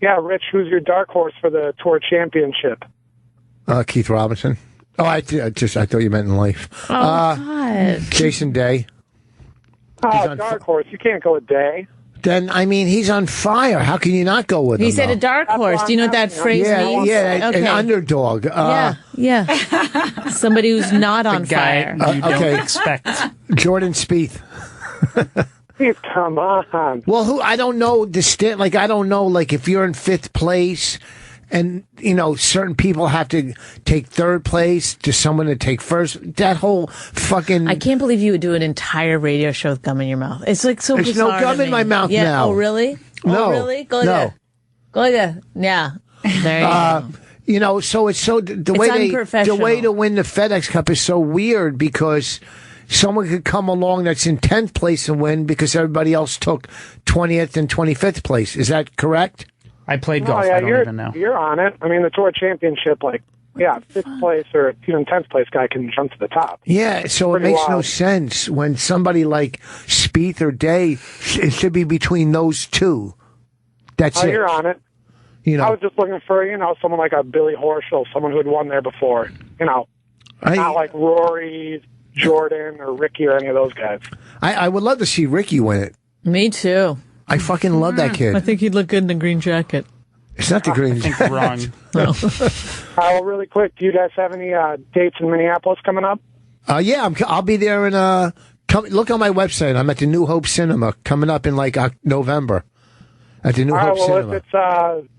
Yeah, Rich, who's your dark horse for the Tour Championship? Keith Robinson. Oh, I thought you meant in life. Oh, God. Jason Day. Oh, dark horse. You can't go a day. Then, he's on fire. How can you not go with him? He said a dark horse. Do you know what that phrase means? Yeah, okay. An underdog. Yeah. Somebody who's not on fire. You don't expect. Jordan Spieth. Come on. Well, I don't know I don't know, if you're in fifth place and, certain people have to take third place to someone to take first. That whole fucking... I can't believe you would do an entire radio show with gum in your mouth. It's so bizarre. There's no gum in my mouth now. Oh, really? No. Oh, really? Go like that. Go like that. Yeah. There you go. So it's so... The way to win the FedEx Cup is so weird because... Someone could come along that's in 10th place and win because everybody else took 20th and 25th place. Is that correct? I played golf. I don't even know. You're on it. The Tour Championship, Yeah, 6th place or even 10th place guy can jump to the top. Yeah, so it makes no sense when somebody like Spieth or Day, it should be between those two. That's it. You're on it. You know, I was just looking for, someone like a Billy Horschel, someone who had won there before. Not like Rory, Jordan, or Ricky or any of those guys. I would love to see Ricky win it. Me too. I fucking love that kid. I think he'd look good in a green jacket. It's not the green I think wrong. Well, really quick, do you guys have any dates in Minneapolis coming up? Yeah, I'll be there in look on my website. I'm at the New Hope Cinema coming up in like November at the New Hope Cinema. If it's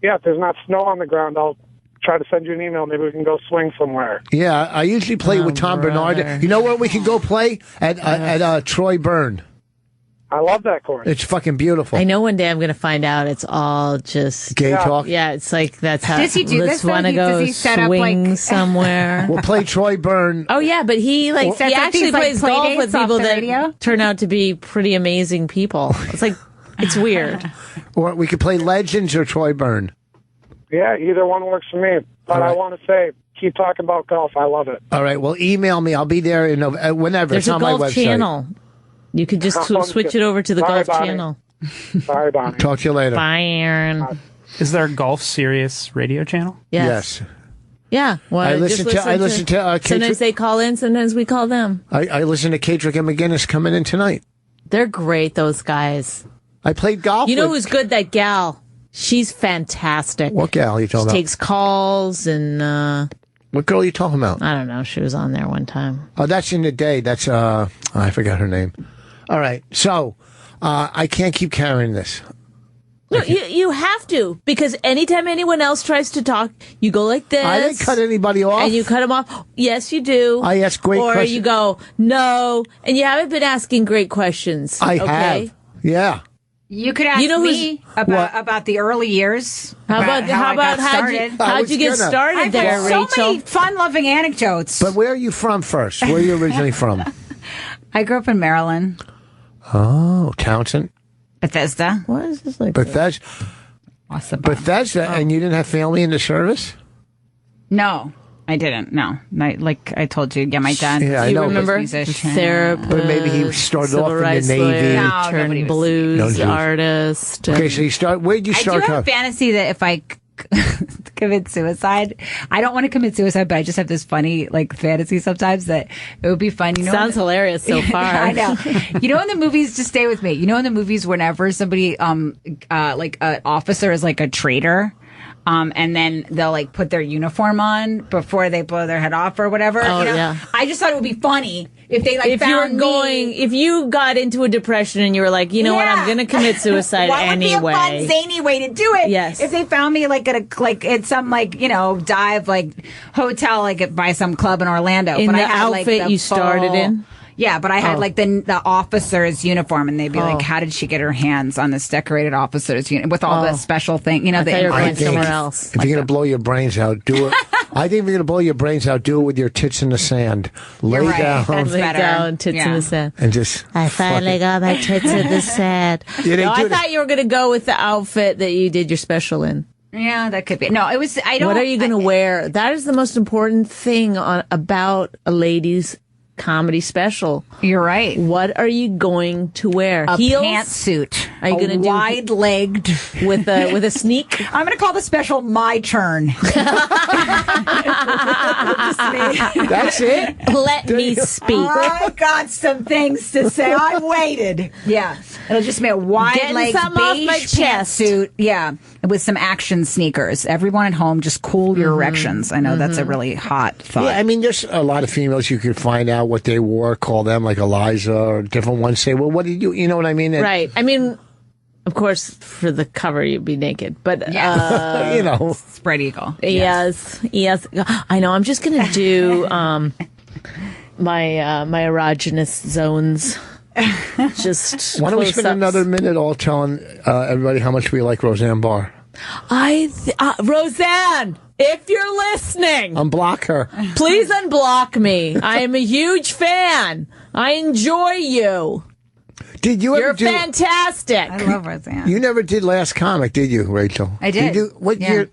if there's not snow on the ground, I'll try to send you an email. Maybe we can go swing somewhere. Yeah, I usually play with Tom Bernard. You know where we can go play? At Troy Byrne. I love that course. It's fucking beautiful. I know one day I'm going to find out it's all just gay talk. Yeah, it's like that's how. Does he do this? Want to go swing somewhere? We'll play Troy Byrne. Oh yeah, but he actually plays golf with people that turn out to be pretty amazing people. It's like it's weird. Or we could play Legends or Troy Byrne. Yeah, either one works for me. But I want to say, keep talking about golf. I love it. All right. Well, email me. I'll be there in whenever. There's it's on a golf my website. channel. You could just switch it over to the golf channel. Sorry, Bonnie. Talk to you later. Bye, Aaron. Is there a Golf Sirius radio channel? Yes. Yeah. Well, I listen to sometimes they call in, sometimes we call them. I listen to Kadrick and McGinnis coming in tonight. They're great, those guys. I played golf. You know who's good? That gal. She's fantastic. What gal are you talking about? She takes calls and. What girl are you talking about? I don't know. She was on there one time. Oh, that's in the day. That's I forgot her name. All right, so I can't keep carrying this. No, you have to, because anytime anyone else tries to talk, you go like this. I didn't cut anybody off. And you cut them off. Yes, you do. I ask great questions. Or you go, no, and you haven't been asking great questions. I have. Yeah. You could ask me about the early years. How'd you get started there, Rachel? I've so many fun-loving anecdotes. But where are you from first? Where are you originally from? I grew up in Maryland. Oh, Townsend? Bethesda. What is this like? Bethesda. Awesome. Bethesda, and you didn't have family in the service? No, I didn't. No, like I told you, my dad. Yeah, I know. Remember? Musician. Therapist. But maybe he started off in the Navy. Lawyer, turned blues artist. Okay, so you start. Where did you start? I do have a fantasy that if I commit suicide, I don't want to commit suicide, but I just have this funny fantasy sometimes that it would be fun. Sounds hilarious so far. I know. In the movies, just stay with me. In the movies, whenever somebody an officer is like a traitor. And then they'll put their uniform on before they blow their head off or whatever. Yeah. I just thought it would be funny if they if you got into a depression and you were like, what, I'm going to commit suicide anyway. Would be a fun, zany way to do it. Yes. If they found me at some dive hotel by some club in Orlando. In but the I had, outfit you started in. Yeah, but I had the officer's uniform, and they'd be like, "How did she get her hands on this decorated officer's uniform with all the special thing?" I thought you were going somewhere else. If you're gonna blow your brains out, do it. I think if you're gonna blow your brains out, do it with your tits in the sand. Lay down, lay down, tits in the sand, and just. I finally got my tits in the sand. I thought you were gonna go with the outfit that you did your special in. Yeah, that could be. No, it was. What are you gonna wear? That is the most important thing about a lady's comedy special. You're right. What are you going to wear? A Heels? Pantsuit. Are you going to do wide-legged with a sneak? I'm going to call the special "My Turn." That's it. Let me speak. I got some things to say. I waited. Yeah, it'll just be a wide-legged beige pantsuit. Yeah, with some action sneakers. Everyone at home, just cool your erections. I know that's a really hot thought. Yeah, I mean, there's a lot of females you could find out what they wore, call them like Eliza, or different ones say, well, what did you know what I mean? Right. I mean, of course, for the cover, you'd be naked, but, spread eagle. Yes. I know. I'm just going to do, my erogenous zones. Just why don't we spend another minute all telling, everybody how much we like Roseanne Barr? Roseanne! If you're listening, unblock her. Please unblock me. I am a huge fan. I enjoy you. Did you ever You're fantastic. I love Roseanne. You never did Last Comic, did you, Rachel? I did. What year?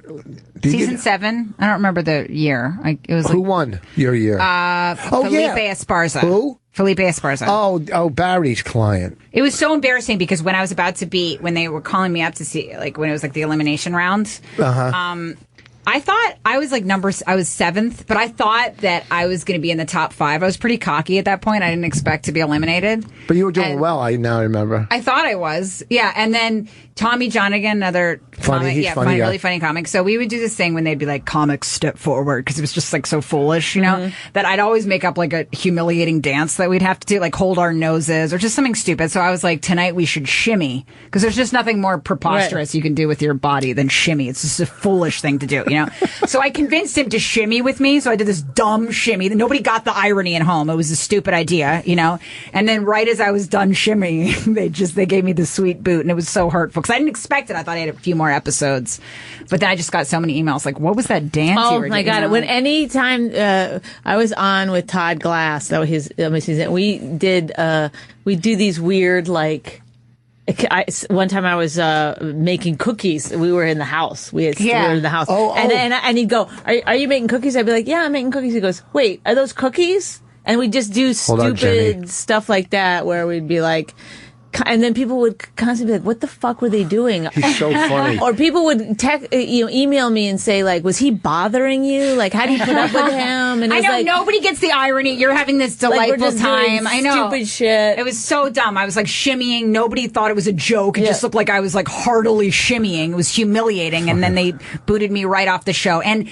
Season 7. I don't remember the year. It was Who won your year? Felipe Esparza. Who? Felipe Esparza. Oh, Barry's client. It was so embarrassing because when I was about to when they were calling me up to see, like, when it was like the elimination round, I thought I was like I was 7th, but I thought that I was going to be in the top 5. I was pretty cocky at that point. I didn't expect to be eliminated. But you were doing well, I now remember. I thought I was. Yeah. And then Tommy Johnigan, another really funny comic. So we would do this thing when they'd be like, comics step forward, because it was just like so foolish, you know, that I'd always make up like a humiliating dance that we'd have to do, like hold our noses or just something stupid. So I was like, tonight we should shimmy, because there's just nothing more preposterous you can do with your body than shimmy. It's just a foolish thing to do, you know. So I convinced him to shimmy with me. So I did this dumb shimmy. Nobody got the irony at home. It was a stupid idea, you know. And then right as I was done shimmying, they gave me the sweet boot, and it was so hurtful because I didn't expect it. I thought I had a few more episodes, but then I just got so many emails like, "What was that dance?" Oh you were my doing? god! When any time I was on with Todd Glass, that was his season. We do these weird like. One time I was making cookies. We were in the house. We were in the house. And he'd go, "Are you making cookies?" I'd be like, "Yeah, I'm making cookies." He goes, "Wait, are those cookies?" And we just do stupid stuff like that, where we'd be like. And then people would constantly be like, "What the fuck were they doing?" He's so funny. Or people would email me and say, like, "Was he bothering you? Like, how do you put up with him?" And I know nobody gets the irony. You're having this delightful time. I know, stupid shit. It was so dumb. I was like shimmying. Nobody thought it was a joke. It just looked like I was like heartily shimmying. It was humiliating. And then they booted me right off the show. And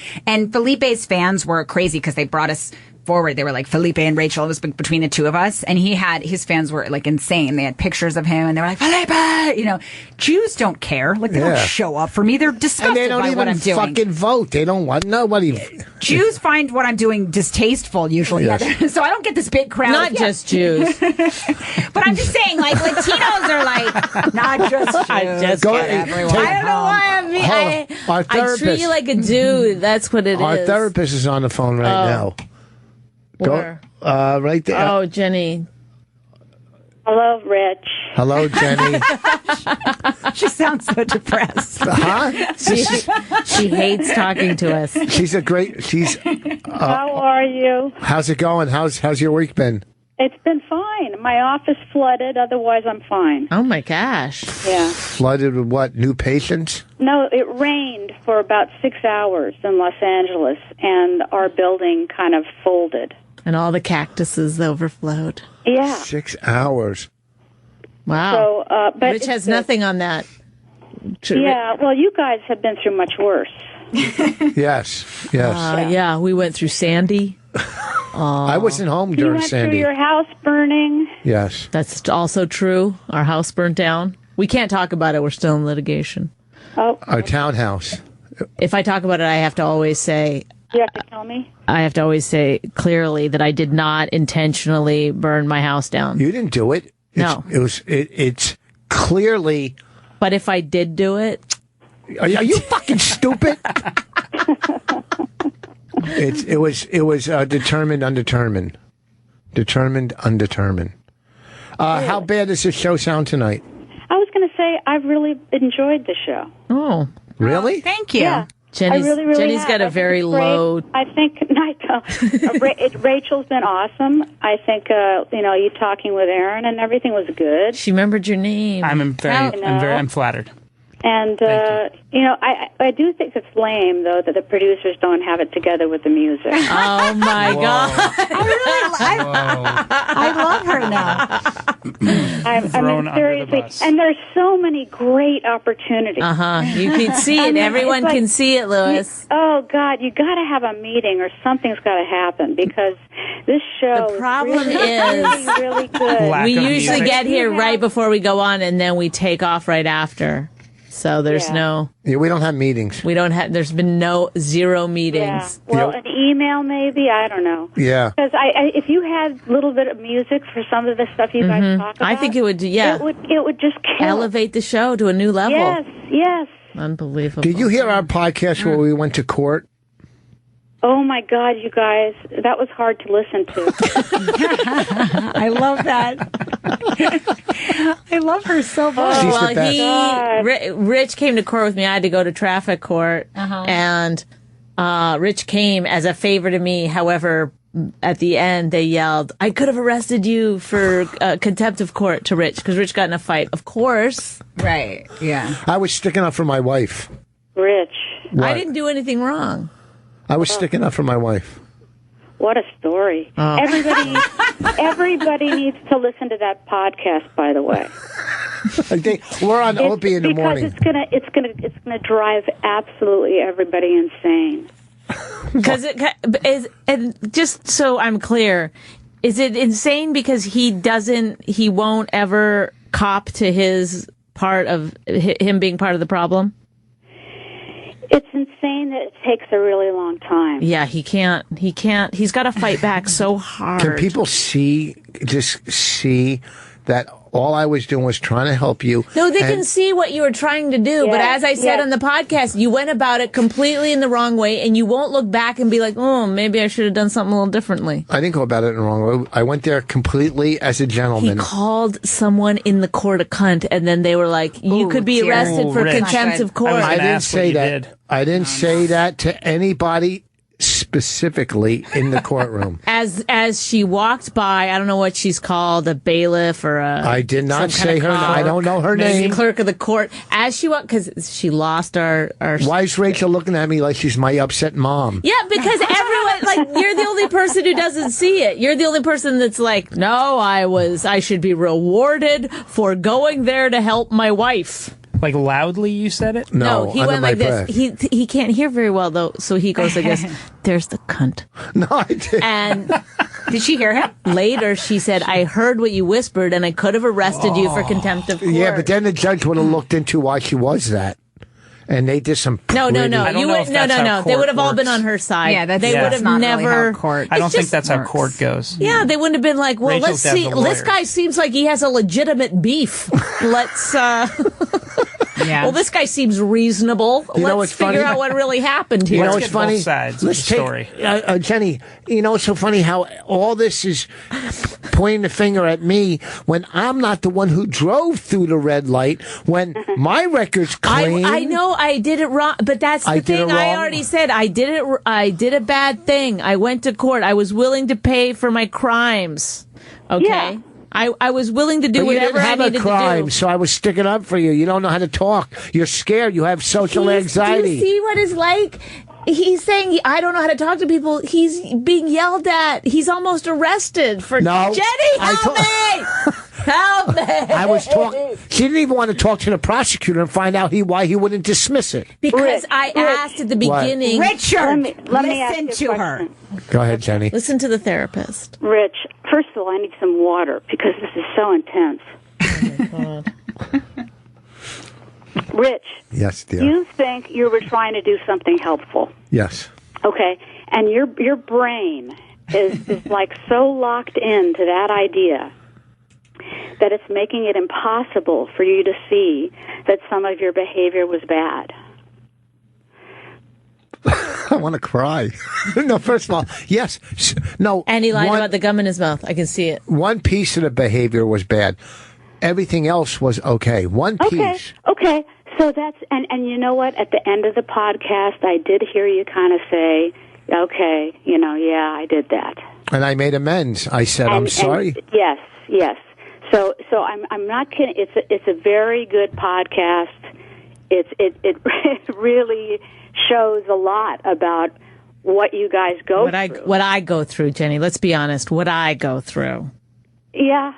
Felipe's fans were crazy because they brought us forward. They were like Felipe and Rachel. It was between the two of us, and his fans were like insane. They had pictures of him, and they were like, Felipe. You know, Jews don't care. Like they don't show up for me. They're disgusted and they don't by what I'm doing. Fucking vote. They don't want nobody. Jews find what I'm doing distasteful usually. Yes. Yeah, so I don't get this big crowd. Not just Jews, but I'm just saying, like Latinos are like not just Jews. I just get everyone. I don't know why I treat you like a dude. That's what it is. Our therapist is on the phone right now. Where? Go, right there. Oh, Jenny. Hello, Rich. Hello, Jenny. She sounds so depressed. Huh? She hates talking to us. How are you? How's it going? How's your week been? It's been fine. My office flooded. Otherwise, I'm fine. Oh, my gosh. Yeah. Flooded with what? New patients? No, it rained for about 6 hours in Los Angeles, and our building kind of folded. And all the cactuses overflowed. Yeah. 6 hours. Wow. So, but Rich has nothing on that. Yeah, well, you guys have been through much worse. Yes. Yeah, we went through Sandy. I wasn't home during Sandy. You went through your house burning. Yes. That's also true. Our house burnt down. We can't talk about it. We're still in litigation. Oh. Our townhouse. If I talk about it, I have to always say... You have to tell me? I have to always say clearly that I did not intentionally burn my house down. You didn't do it. No. It's clearly... But if I did do it... Are you fucking stupid? It was determined, undetermined. Determined, undetermined. How bad does this show sound tonight? I was going to say I've really enjoyed the show. Oh. Really? Thank you. Yeah. Jenny's have. got a very low... I think Rachel's been awesome. I think, you talking with Aaron and everything was good. She remembered your name. I'm flattered. And, I do think it's lame, though, that the producers don't have it together with the music. Oh, my God. I love her now. I mean, seriously. And there's so many great opportunities. You can see it. Everyone can see it, Louis. Oh, God, you got to have a meeting or something's got to happen because this show is really good. We usually get here right before we go on, and then we take off right after. So there's no... Yeah, we don't have meetings. There's been zero meetings. Yeah. Well, an email maybe, I don't know. Yeah. Because if you had a little bit of music for some of the stuff you guys talk about... I think it would, It would just kill. Elevate the show to a new level. Yes. Unbelievable. Did you hear our podcast where we went to court? Oh, my God, you guys. That was hard to listen to. I love that. I love her so much. She's the best. Rich came to court with me. I had to go to traffic court, and Rich came as a favor to me. However, at the end, they yelled, "I could have arrested you for contempt of court" to Rich, because Rich got in a fight. Of course. Right, yeah. I was sticking up for my wife. Rich. What? I didn't do anything wrong. I was sticking up for my wife. What a story. Everybody needs to listen to that podcast, by the way. We're on Opie in the morning. Because it's gonna drive absolutely everybody insane. Because and just so I'm clear, is it insane because he won't ever cop to his part of him being part of the problem? It's insane that it takes a really long time. Yeah, he can't. He's got to fight back so hard. Can people just see that all I was doing was trying to help you? No, they can see what you were trying to do. But as I said on the podcast, you went about it completely in the wrong way, and you won't look back and be like, oh, maybe I should have done something a little differently. I didn't go about it in the wrong way. I went there completely as a gentleman. He called someone in the court a cunt, and then they were like, you could be arrested for contempt of court. I didn't say that. I didn't say that to anybody specifically in the courtroom. As she walked by, I don't know what she's called, a bailiff or a... I did not say her name. I don't know her name. Clerk of the court. As she walked, because she lost our... Why is Rachel looking at me like she's my upset mom? Yeah, because everyone, like, you're the only person who doesn't see it. You're the only person that's like, no, I should be rewarded for going there to help my wife. Like loudly you said it? No, he went like this. He can't hear very well, though, so he goes like this. There's the cunt. No, I didn't. And did she hear him? Later, she said, I heard what you whispered, and I could have arrested you for contempt of court. Yeah, but then the judge would have looked into why she was that. And they did some No. I don't know if that's how They would have all court been on her side. Yeah, they would have never. Really how court. I don't think that's how court goes. Yeah, they wouldn't have been like, well, Rachel's let's dad's see. a lawyer. This guy seems like he has a legitimate beef. Let's. Yeah. Well, this guy seems reasonable. Let's figure out what really happened here. You know what's funny? Both sides of the story. Jenny, you know, it's so funny how all this is pointing the finger at me when I'm not the one who drove through the red light, when my record's clean. I know I did it wrong, but that's the thing. I already said I did it. I did a bad thing. I went to court. I was willing to pay for my crimes. Okay. Yeah. I was willing to do whatever I needed to do. You didn't have a crime, so I was sticking up for you. You don't know how to talk. You're scared. You have social anxiety. Do you see what it's like? He's saying, I don't know how to talk to people. He's being yelled at. He's almost arrested for... No. Jenny, help me! Help me! I was talking... She didn't even want to talk to the prosecutor and find out why he wouldn't dismiss it. Because I asked at the beginning... Richard, let me listen to her. Go ahead, Jenny. Listen to the therapist. Rich, first of all, I need some water because this is so intense. Oh, my God. Rich. Yes, dear. You think you were trying to do something helpful. Yes. Okay. And your brain is like so locked into that idea that it's making it impossible for you to see that some of your behavior was bad. I want to cry. No, first of all, yes. No. And he lied about the gum in his mouth. I can see it. One piece of the behavior was bad. Everything else was okay. One piece. Okay. So that's, and you know what? At the end of the podcast, I did hear you kind of say, okay, yeah, I did that. And I made amends. I said, I'm sorry. Yes. So I'm not kidding. It's a very good podcast. It really shows a lot about what you guys go through. What I go through, Jenny. Let's be honest. What I go through. Yeah.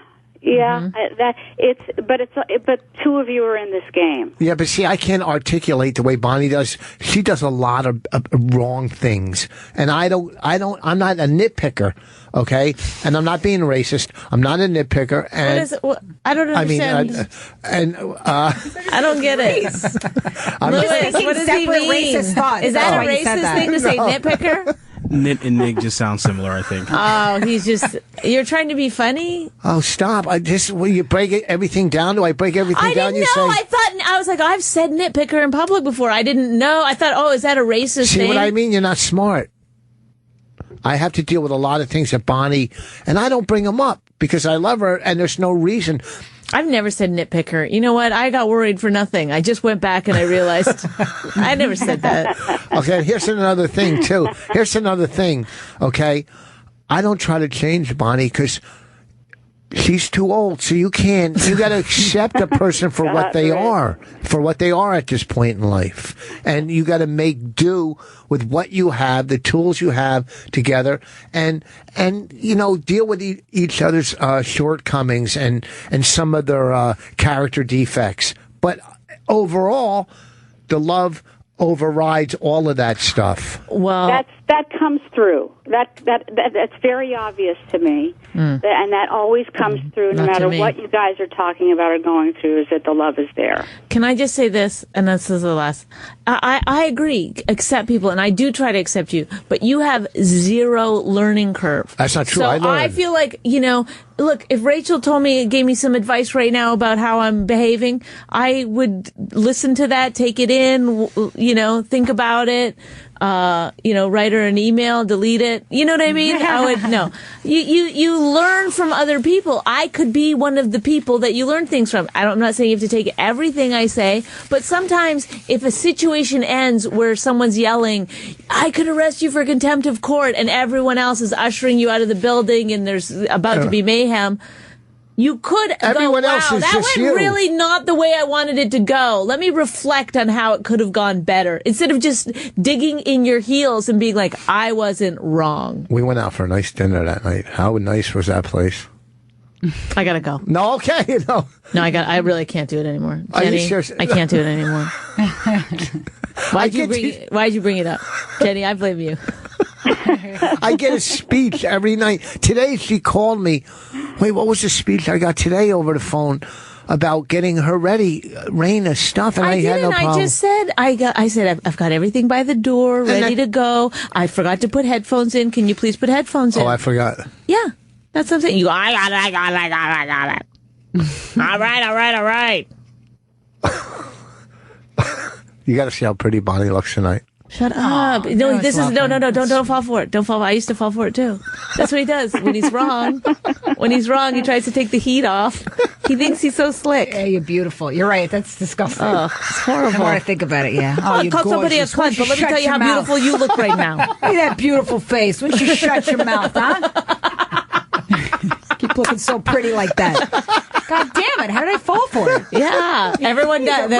But two of you are in this game. Yeah, but see, I can't articulate the way Bonnie does. She does a lot of wrong things, and I'm not a nitpicker, okay? And I'm not being racist. I'm not a nitpicker. And I don't understand. I don't get it. Louis, what does he mean? Is that a racist thing to say, nitpicker? Nit and Nick just sound similar, I think. Oh, you're trying to be funny? Oh, stop. Will you break everything down? Do I break everything down? I didn't know. I was like, I've said nitpicker in public before. I didn't know. I thought, is that a racist thing? See what I mean? You're not smart. I have to deal with a lot of things that Bonnie, and I don't bring them up because I love her and there's no reason. I've never said nitpicker. You know what? I got worried for nothing. I just went back and I realized I never said that. Okay, here's another thing, too. Okay? I don't try to change Bonnie because she's too old, so you got to accept a person for what they are at this point in life. And you got to make do with what you have, the tools you have together, and deal with each other's shortcomings and some of their character defects. But overall, the love overrides all of that stuff. Well, that comes through. That's very obvious to me, and that always comes through, no matter what you guys are talking about or going through. Is that the love is there? Can I just say this? And this is the last. I agree. Accept people, and I do try to accept you, but you have zero learning curve. That's not true. So I feel like look, if Rachel gave me some advice right now about how I'm behaving, I would listen to that, take it in, think about it, write her an email, delete it. You know what I mean? You learn from other people. I could be one of the people that you learn things from. I'm not saying you have to take everything I say, but sometimes if a situation ends where someone's yelling, I could arrest you for contempt of court, and everyone else is ushering you out of the building and there's about to be mayhem, you could Everyone go, wow, else is that just went you. really not the way I wanted it to go. Let me reflect on how it could have gone better. Instead of just digging in your heels and being like, I wasn't wrong. We went out for a nice dinner that night. How nice was that place? I gotta go. No, okay, no. No, I really can't do it anymore. Are you Jenny, serious? I can't do it anymore. Why'd you bring it up? Jenny, I blame you. I get a speech every night. Today she called me. Wait, what was the speech I got today over the phone about getting her ready, Raina's stuff, and I had no problem. I just said I've got everything by the door, ready to go. I forgot to put headphones in. Can you please put headphones in? Oh, I forgot. Yeah, that's what I'm saying. You go, I got it. All right. You got to see how pretty Bonnie looks tonight. Shut up. No, this is don't fall for it. Don't fall. I used to fall for it too. That's what he does when he's wrong. When he's wrong, he tries to take the heat off. He thinks he's so slick. Yeah, you're beautiful. You're right. That's disgusting. Oh, it's horrible. The more I think think about it, yeah. Oh, you're call somebody a cunt, but let me tell you how beautiful you look right now. Look at that beautiful face. Why don't you shut your mouth, huh? Keep looking so pretty like that. God damn it. How did I fall for it? Yeah. Everyone does.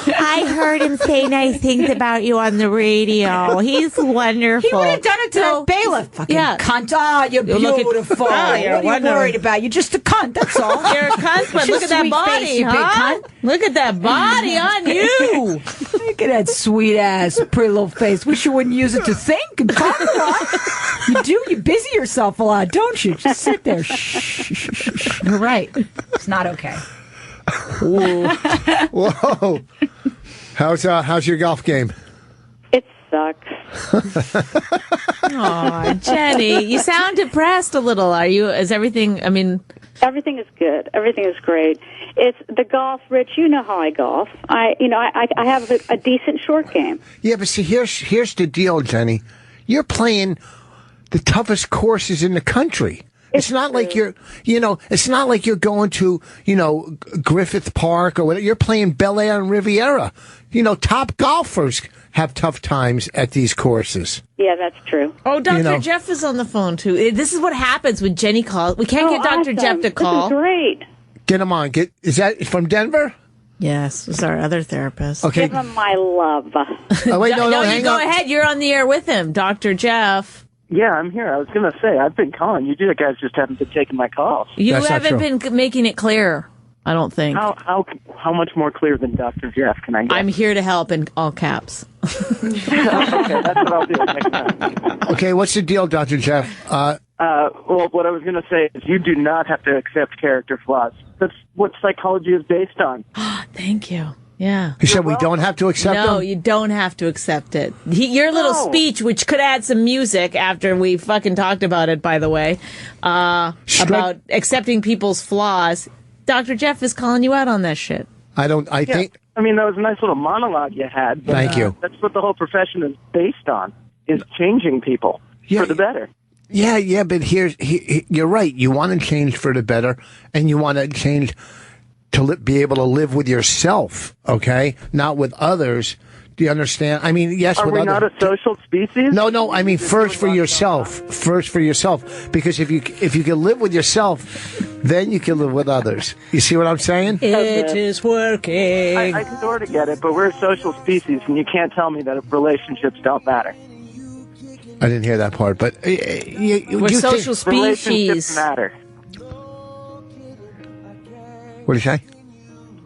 I heard him say nice things about you on the radio. He's wonderful. He would have done it to that bailiff. Fucking cunt. Oh, you're beautiful. What are you worried about? You're just a cunt, that's all. You're a cunt, but look at that body, face, you big cunt. Look at that body on you. Look at that sweet ass, pretty little face. Wish you wouldn't use it to think and talk a lot. You do. You busy yourself a lot, don't you? Just sit there. Shh. You're right. It's not okay. Whoa. How's your golf game? It sucks. Aw, Jenny, you sound depressed a little. Is everything, Everything is good. Everything is great. It's the golf, Rich. You know how I golf. I have a decent short game. Yeah, but see, here's the deal, Jenny. You're playing the toughest courses in the country. It's not like it's not like you're going to, Griffith Park or whatever. You're playing Bel Air and Riviera. Top golfers have tough times at these courses. Yeah, that's true. Oh, Dr. Jeff is on the phone, too. This is what happens when Jenny calls. We can't get Dr. Jeff to call. This is great. Get him on. Is that from Denver? Yes, it's our other therapist. Okay. Give him my love. Oh, wait, no, hang on. Go ahead. You're on the air with him, Dr. Jeff. Yeah, I'm here. I was going to say, I've been calling. You guys just haven't been taking my calls. You haven't been making it clear, I don't think. How much more clear than Dr. Jeff can I get? I'm here to help in all caps. Okay, that's what I'll do next time. Okay, what's the deal, Dr. Jeff? Well, what I was going to say is you do not have to accept character flaws. That's what psychology is based on. Thank you. Yeah. He said we don't have to accept them? No, you don't have to accept it. Your little speech, which could add some music after we fucking talked about it, by the way, about accepting people's flaws. Dr. Jeff is calling you out on that shit. Think... I mean, that was a nice little monologue you had. But, Thank you. That's what the whole profession is based on, is changing people. for the better. Yeah, but you're right. You want to change for the better, and you want to change to be able to live with yourself, okay? Not with others. Do you understand? I mean, yes, Are with we others. not a social species? No. I mean, first for yourself. First for yourself. Because if you can live with yourself, then you can live with others. You see what I'm saying? It is working. I sort of get it, but we're a social species, and you can't tell me that relationships don't matter. I didn't hear that part, but we're social species. Relationships matter. What did you say?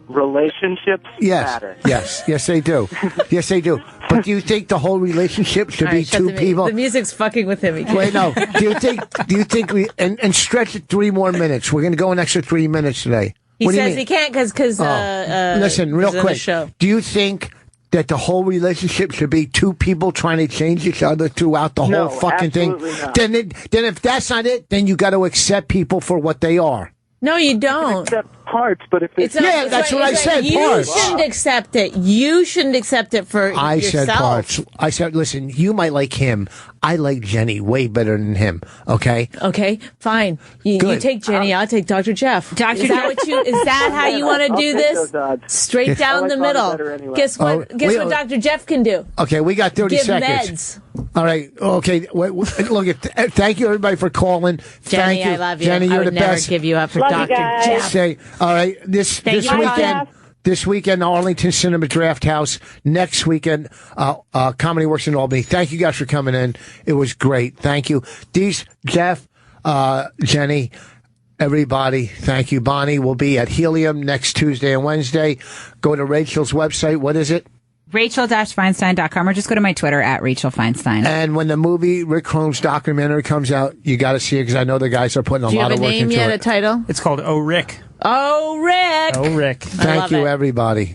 Relationships matter. Yes, they do. Yes, they do. But do you think the whole relationship should be two people? The music's fucking with him. Wait, no. Do you think we and stretch it 3 more minutes? We're going to go an extra 3 minutes today. He says he can't because listen, real quick. Do you think that the whole relationship should be two people trying to change each other throughout the whole fucking thing? Not. Then if that's not it, then you got to accept people for what they are. No, you don't. Accept parts, but if it's that's what I said. You parts. shouldn't accept it. You shouldn't accept it for yourself. I said parts. I said, listen, you might like him. I like Jenny way better than him. Okay. Okay. Fine. You take Jenny. I'll take Dr. Jeff. Is that how you want to do this? Straight down the middle. Anyway. Guess what Dr. Jeff can do? Okay, we got 30 seconds. Meds. All right. Okay. Look. Thank you, everybody, for calling. Jenny, thank you. I love you. Jenny, you're I would the never best. give you up for Dr. Jeff. All right. This weekend. This weekend, Arlington Cinema Draft House. Next weekend, Comedy Works in Albany. Thank you guys for coming in. It was great. Thank you. Dees, Jeff, Jenny, everybody. Thank you. Bonnie will be at Helium next Tuesday and Wednesday. Go to Rachel's website. What is it? Rachel-Feinstein.com, or just go to my Twitter at Rachel Feinstein. And when the movie Rick Holmes documentary comes out, you got to see it because I know the guys are putting a lot of work into it. Do you have a name yet, a title? It's called Oh Rick. Oh Rick. Oh Rick. Thank you, everybody.